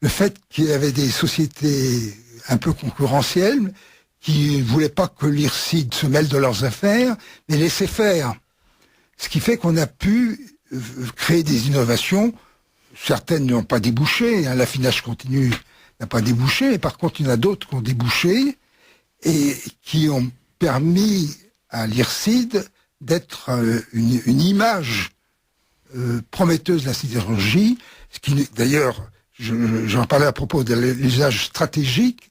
Le fait qu'il y avait des sociétés un peu concurrentielles qui ne voulaient pas que l'IRSID se mêle de leurs affaires, mais laisser faire. Ce qui fait qu'on a pu créer des innovations. Certaines n'ont pas débouché, l'affinage continu n'a pas débouché, et par contre il y en a d'autres qui ont débouché et qui ont permis à l'IRSID d'être une image prometteuse de la sidérurgie, ce qui d'ailleurs, j'en parlais à propos de l'usage stratégique,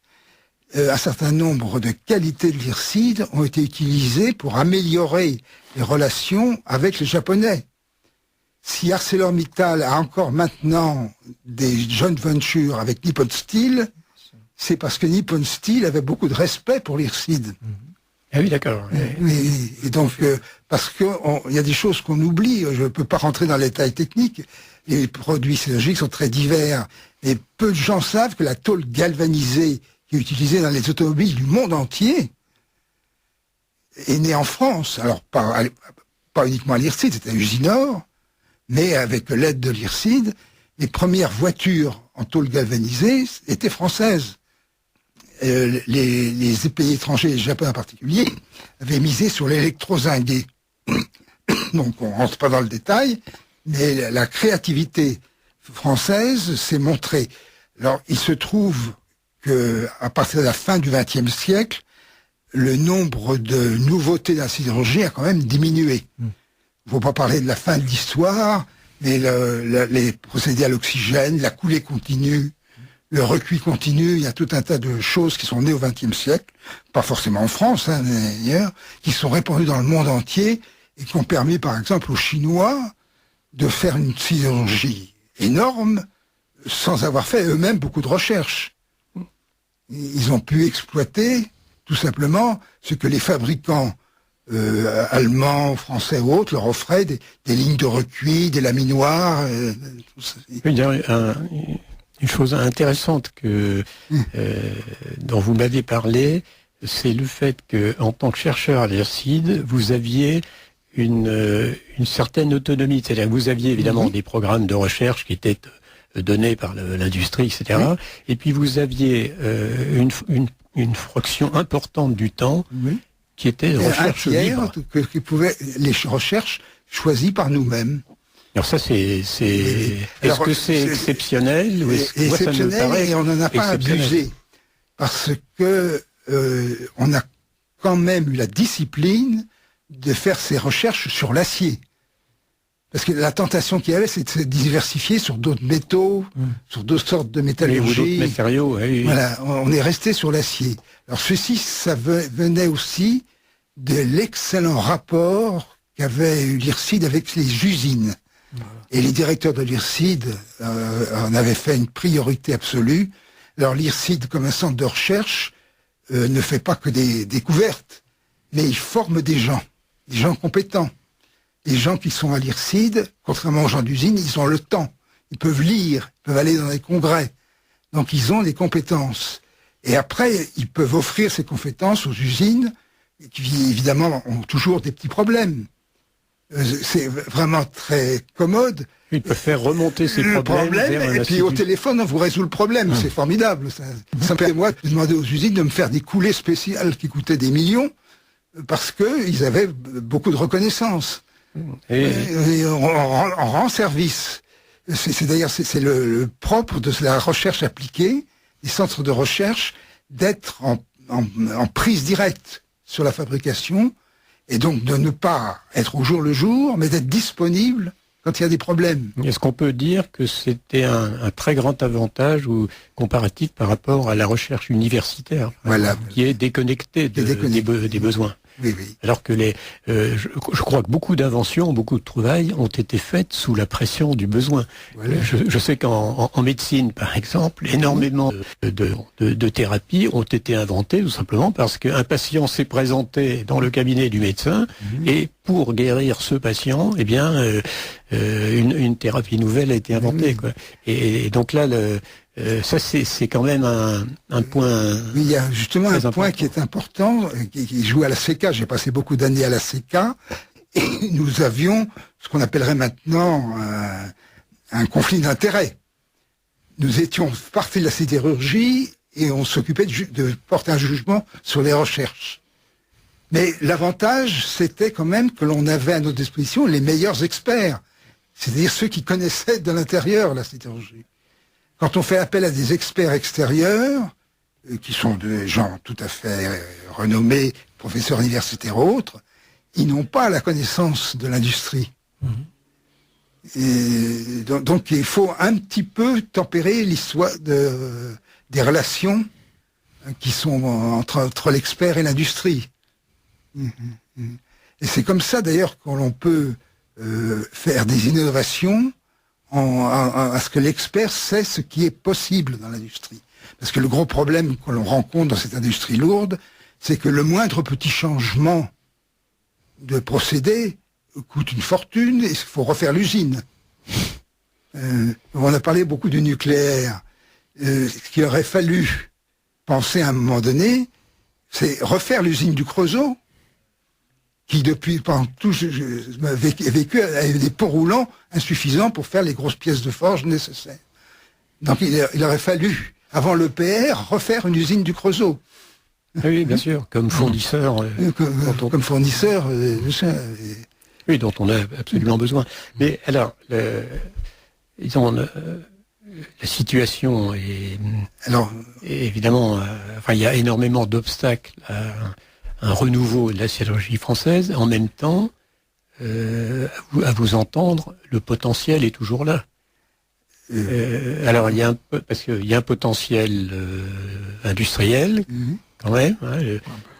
un certain nombre de qualités de l'IRSID ont été utilisées pour améliorer les relations avec les Japonais. Si ArcelorMittal a encore maintenant des joint ventures avec Nippon Steel, c'est parce que Nippon Steel avait beaucoup de respect pour l'IRSID. Ah oui, d'accord. Et donc, parce que il y a des choses qu'on oublie, je ne peux pas rentrer dans les détails techniques, les produits sidérurgiques sont très divers, et peu de gens savent que la tôle galvanisée qui est utilisée dans les automobiles du monde entier est née en France. Alors, pas uniquement à l'IRSID, c'était à Usinor, mais avec l'aide de l'IRSID, les premières voitures en tôle galvanisée étaient françaises. Les pays étrangers, les Japonais en particulier, avaient misé sur l'électrozingué. Donc on rentre pas dans le détail, mais la créativité française s'est montrée. Alors il se trouve que à partir de la fin du XXe siècle, le nombre de nouveautés dans la sidérurgie a quand même diminué. Il ne faut pas parler de la fin de l'histoire, mais les procédés à l'oxygène, la coulée continue, le recuit continu, il y a tout un tas de choses qui sont nées au XXe siècle, pas forcément en France, hein, mais ailleurs, qui sont répandues dans le monde entier et qui ont permis, par exemple, aux Chinois de faire une sidérurgie énorme sans avoir fait eux-mêmes beaucoup de recherches. Ils ont pu exploiter tout simplement ce que les fabricants allemands, français ou autres leur offraient, des lignes de recuit, des laminoirs. Tout ça. Oui, il y a une chose intéressante dont vous m'avez parlé, c'est le fait que, en tant que chercheur à l'IRSID, vous aviez une certaine autonomie. C'est-à-dire que vous aviez évidemment des programmes de recherche qui étaient donnés par l'industrie, etc. Et puis vous aviez une fraction importante du temps qui était de recherche libre. Qui pouvait, les recherches choisies par nous-mêmes. Alors ça, est-ce que c'est exceptionnel ou est-ce que exceptionnel, ça me paraît et on n'en a pas abusé. Parce que on a quand même eu la discipline de faire ces recherches sur l'acier. Parce que la tentation qu'il y avait, c'est de se diversifier sur d'autres métaux, sur d'autres sortes de métallurgie. Ou d'autres matériaux, oui. Voilà, on est resté sur l'acier. Alors ceci, ça venait aussi de l'excellent rapport qu'avait eu l'IRSID avec les usines. Voilà. Et les directeurs de l'IRSID en avaient fait une priorité absolue. Alors l'IRSID, comme un centre de recherche, ne fait pas que des découvertes, mais il forme des gens compétents. Les gens qui sont à l'IRSID, contrairement aux gens d'usine, ils ont le temps. Ils peuvent lire, ils peuvent aller dans des congrès. Donc ils ont des compétences. Et après, ils peuvent offrir ces compétences aux usines, qui évidemment ont toujours des petits problèmes. C'est vraiment très commode. Ils peuvent faire remonter ces problèmes vers et puis au téléphone, on vous résout le problème. C'est formidable. Ça me permet, moi, de demander aux usines de me faire des coulées spéciales qui coûtaient des millions, parce qu'ils avaient beaucoup de reconnaissance. Et on rend service. C'est d'ailleurs le propre de la recherche appliquée, des centres de recherche, d'être en prise directe sur la fabrication, et donc de ne pas être au jour le jour, mais d'être disponible quand il y a des problèmes. Est-ce qu'on peut dire que c'était un très grand avantage ou comparatif par rapport à la recherche universitaire, qui est déconnectée des besoins? Oui, oui. Alors que je crois que beaucoup d'inventions, beaucoup de trouvailles ont été faites sous la pression du besoin. Voilà. Je sais qu'en médecine, par exemple, énormément de thérapies ont été inventées tout simplement parce qu'un patient s'est présenté dans le cabinet du médecin et pour guérir ce patient, eh bien, une thérapie nouvelle a été inventée, quoi. Et donc là, ça, c'est quand même un point. Oui, il y a justement un point qui est important, qui joue à la CK. J'ai passé beaucoup d'années à la CK, et nous avions ce qu'on appellerait maintenant un conflit d'intérêts. Nous étions partis de la sidérurgie et on s'occupait de porter un jugement sur les recherches. Mais l'avantage, c'était quand même que l'on avait à notre disposition les meilleurs experts, c'est-à-dire ceux qui connaissaient de l'intérieur la sidérurgie. Quand on fait appel à des experts extérieurs, qui sont des gens tout à fait renommés, professeurs universitaires ou autres, ils n'ont pas la connaissance de l'industrie. Et donc il faut un petit peu tempérer l'histoire des relations qui sont entre l'expert et l'industrie. Et c'est comme ça d'ailleurs qu'on peut faire des innovations à ce que l'expert sait ce qui est possible dans l'industrie. Parce que le gros problème que l'on rencontre dans cette industrie lourde, c'est que le moindre petit changement de procédé coûte une fortune et il faut refaire l'usine. On a parlé beaucoup du nucléaire. Ce qu'il aurait fallu penser à un moment donné, c'est refaire l'usine du Creusot, qui depuis pendant tout vécu avec des ponts roulants insuffisants pour faire les grosses pièces de forge nécessaires. Donc il aurait fallu, avant l'EPR, refaire une usine du Creusot. Oui, bien sûr, comme fournisseur. Comme fournisseur. Oui, dont on a absolument besoin. Mais alors, disons, la situation est évidemment, il y a énormément d'obstacles un renouveau de la sidérurgie française. En même temps, à vous entendre, le potentiel est toujours là. Alors, parce qu'il y a un potentiel industriel, quand même.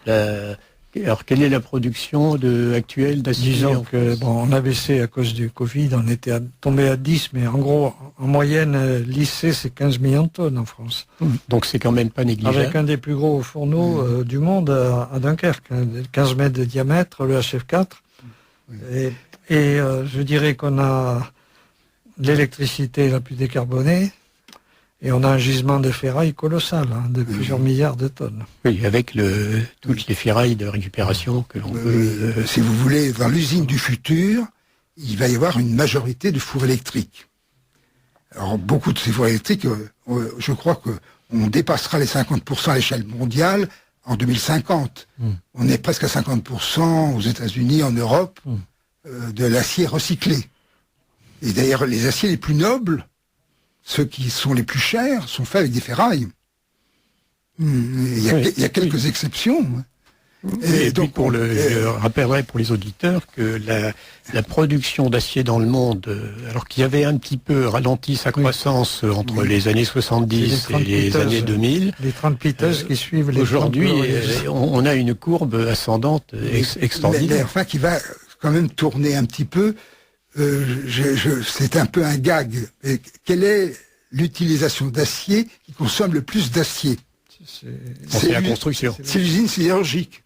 Hein, alors, quelle est la production actuelle d'acier? Disons que, on a baissé à cause du Covid, on était tombé à 10, mais en gros, en moyenne, lycée, c'est 15 millions de tonnes en France. Donc, c'est quand même pas négligeable. Avec un des plus gros fourneaux du monde à Dunkerque, 15 mètres de diamètre, le HF4. Et je dirais qu'on a l'électricité la plus décarbonée, et on a un gisement de ferraille colossal, de plusieurs milliards de tonnes. Oui, avec toutes les ferrailles de récupération que l'on peut... Si vous voulez, dans l'usine du futur, il va y avoir une majorité de fours électriques. Alors, beaucoup de ces fours électriques, je crois qu'on dépassera les 50% à l'échelle mondiale en 2050. On est presque à 50% aux États-Unis, en Europe, de l'acier recyclé. Et d'ailleurs, les aciers les plus nobles, ceux qui sont les plus chers, sont faits avec des ferrailles. Il y a quelques exceptions. Et donc, je rappellerai pour les auditeurs que la production d'acier dans le monde, alors qu'il y avait un petit peu ralenti sa croissance entre les années 70 et les années 2000, les 30 piteuses qui suivent les... Aujourd'hui, on a une courbe ascendante extraordinaire. Enfin, qui va quand même tourner un petit peu. C'est un peu un gag. Et quelle est l'utilisation d'acier qui consomme le plus d'acier? C'est la construction. C'est l'usine sidérurgique.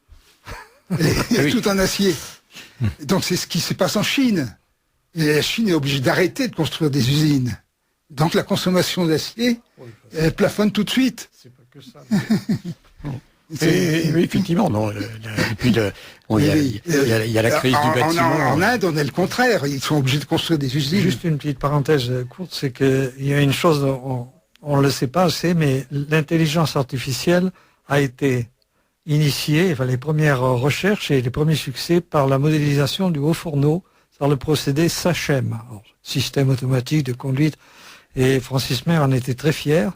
Elle est tout en acier. Donc c'est ce qui se passe en Chine. Et la Chine est obligée d'arrêter de construire des usines. Donc la consommation d'acier, elle plafonne tout de suite. C'est pas que ça. Oui, effectivement, non. Et puis, il y a la crise du bâtiment. En Inde, on est le contraire. Ils sont obligés de construire des usines. Juste une petite parenthèse courte, c'est qu'il y a une chose, on ne le sait pas assez, mais l'intelligence artificielle a été initiée, les premières recherches et les premiers succès par la modélisation du haut fourneau, par le procédé SACHEM, système automatique de conduite. Et Francis Mer en était très fier.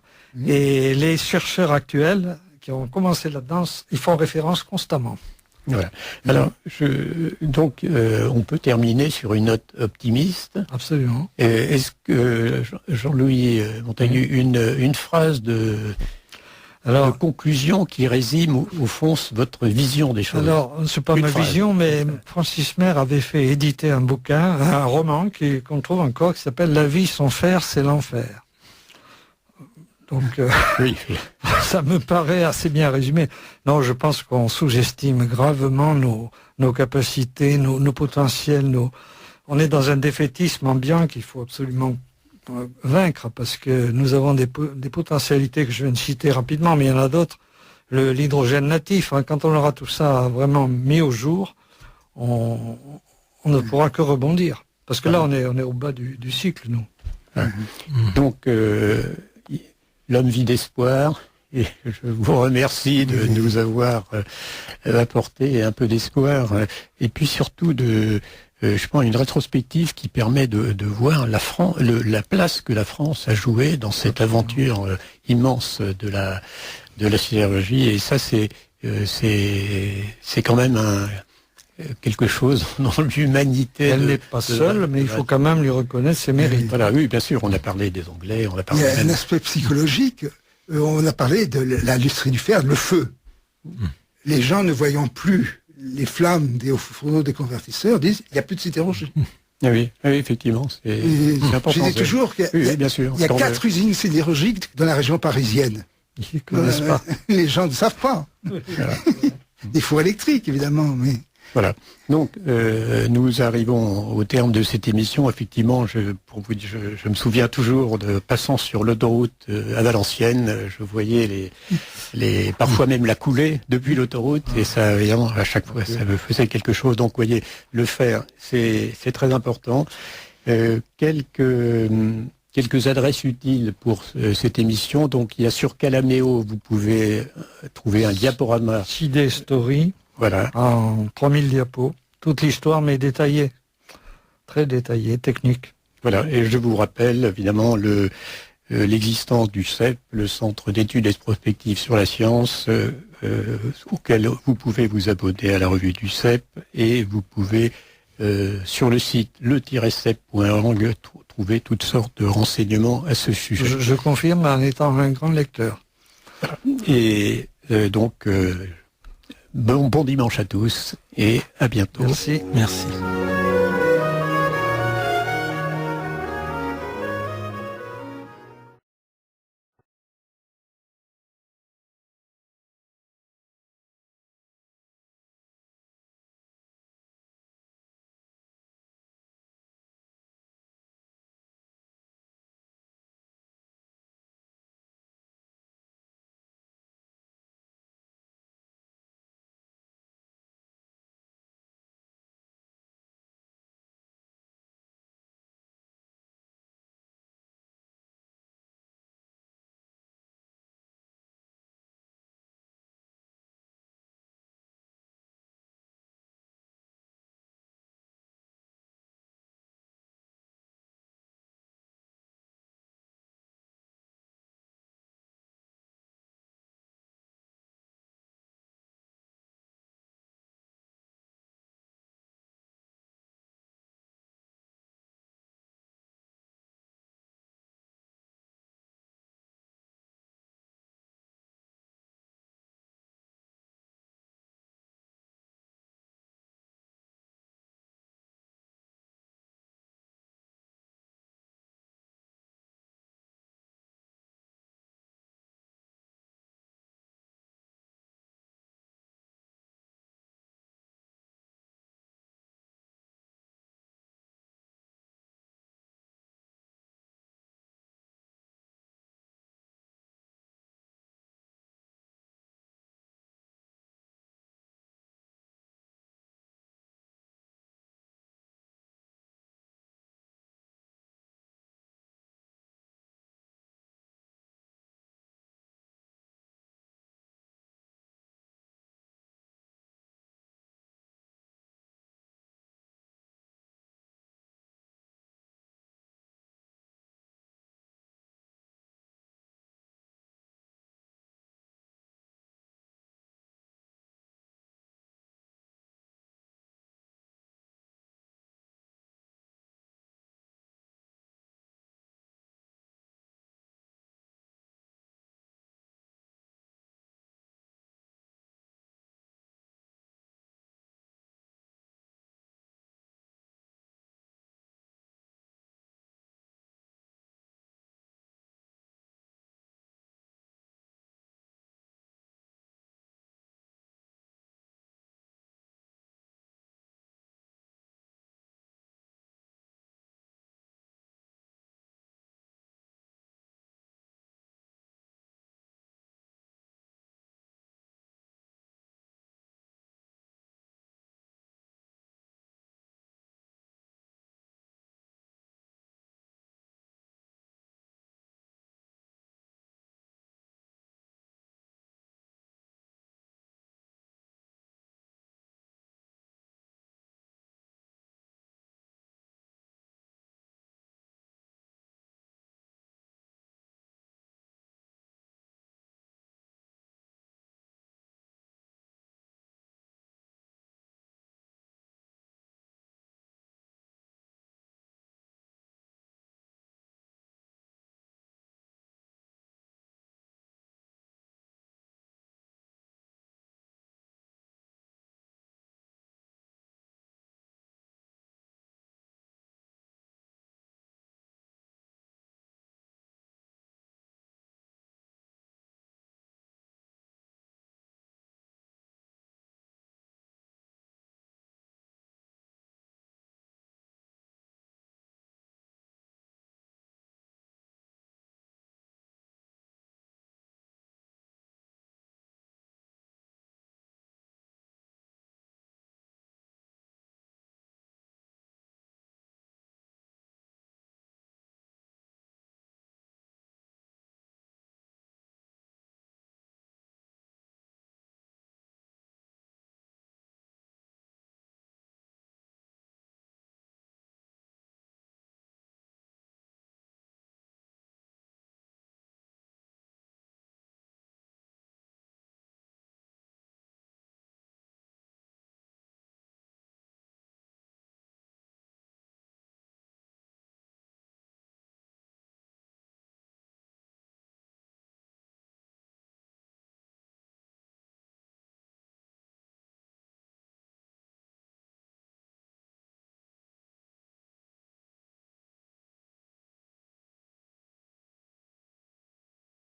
Et les chercheurs actuels qui ont commencé là-dedans, ils font référence constamment. Voilà. Alors, on peut terminer sur une note optimiste. Absolument. Est-ce que, Jean-Louis Montagnu, une phrase de conclusion qui résume au fond votre vision des choses? Alors, c'est pas ma vision, mais Francis Mer avait fait éditer un bouquin, un roman qu'on trouve encore, qui s'appelle « La vie sans fer, c'est l'enfer ». Donc, oui. Ça me paraît assez bien résumé. Non, je pense qu'on sous-estime gravement nos capacités, nos potentiels. On est dans un défaitisme ambiant qu'il faut absolument vaincre, parce que nous avons des potentialités que je viens de citer rapidement, mais il y en a d'autres. L'hydrogène natif, quand on aura tout ça vraiment mis au jour, on ne pourra que rebondir. Parce que là, on est au bas du cycle, nous. Donc, l'homme vit d'espoir, et je vous remercie de nous avoir apporté un peu d'espoir, et puis surtout je pense, une rétrospective qui permet de voir la place que la France a jouée dans cette aventure immense de la sidérurgie, et ça c'est quand même quelque chose dans l'humanité. Elle n'est pas seule, mais il faut quand même lui reconnaître ses mérites. Voilà, oui, bien sûr, on a parlé des Anglais, on a parlé... Il y a un aspect psychologique, on a parlé de l'industrie du fer, le feu. Les gens ne voyant plus les flammes des hauts fourneaux des convertisseurs disent il n'y a plus de sidérurgie. Oui, effectivement, c'est important. Je dis toujours qu'il y a 4 usines sidérurgiques dans la région parisienne. Ils ne connaissent pas. Les gens ne savent pas. Des fours électriques, évidemment, mais... Voilà. Donc, nous arrivons au terme de cette émission. Effectivement, je me souviens toujours de passant sur l'autoroute à Valenciennes, je voyais parfois même la coulée depuis l'autoroute, et ça, évidemment, à chaque fois, ça me faisait quelque chose. Donc, vous voyez, le faire, c'est très important. Quelques adresses utiles pour cette émission. Donc, il y a sur Calaméo, vous pouvez trouver un diaporama. CD Story. Voilà. En 3000 diapos. Toute l'histoire, mais détaillée. Très détaillée, technique. Voilà. Et je vous rappelle, évidemment, l'existence du CEP, le Centre d'études et de prospectives sur la science, auquel vous pouvez vous abonner à la revue du CEP, et vous pouvez sur le site le-cep.org trouver toutes sortes de renseignements à ce sujet. Je confirme en étant un grand lecteur. Et donc, bon dimanche à tous et à bientôt. Merci. Merci.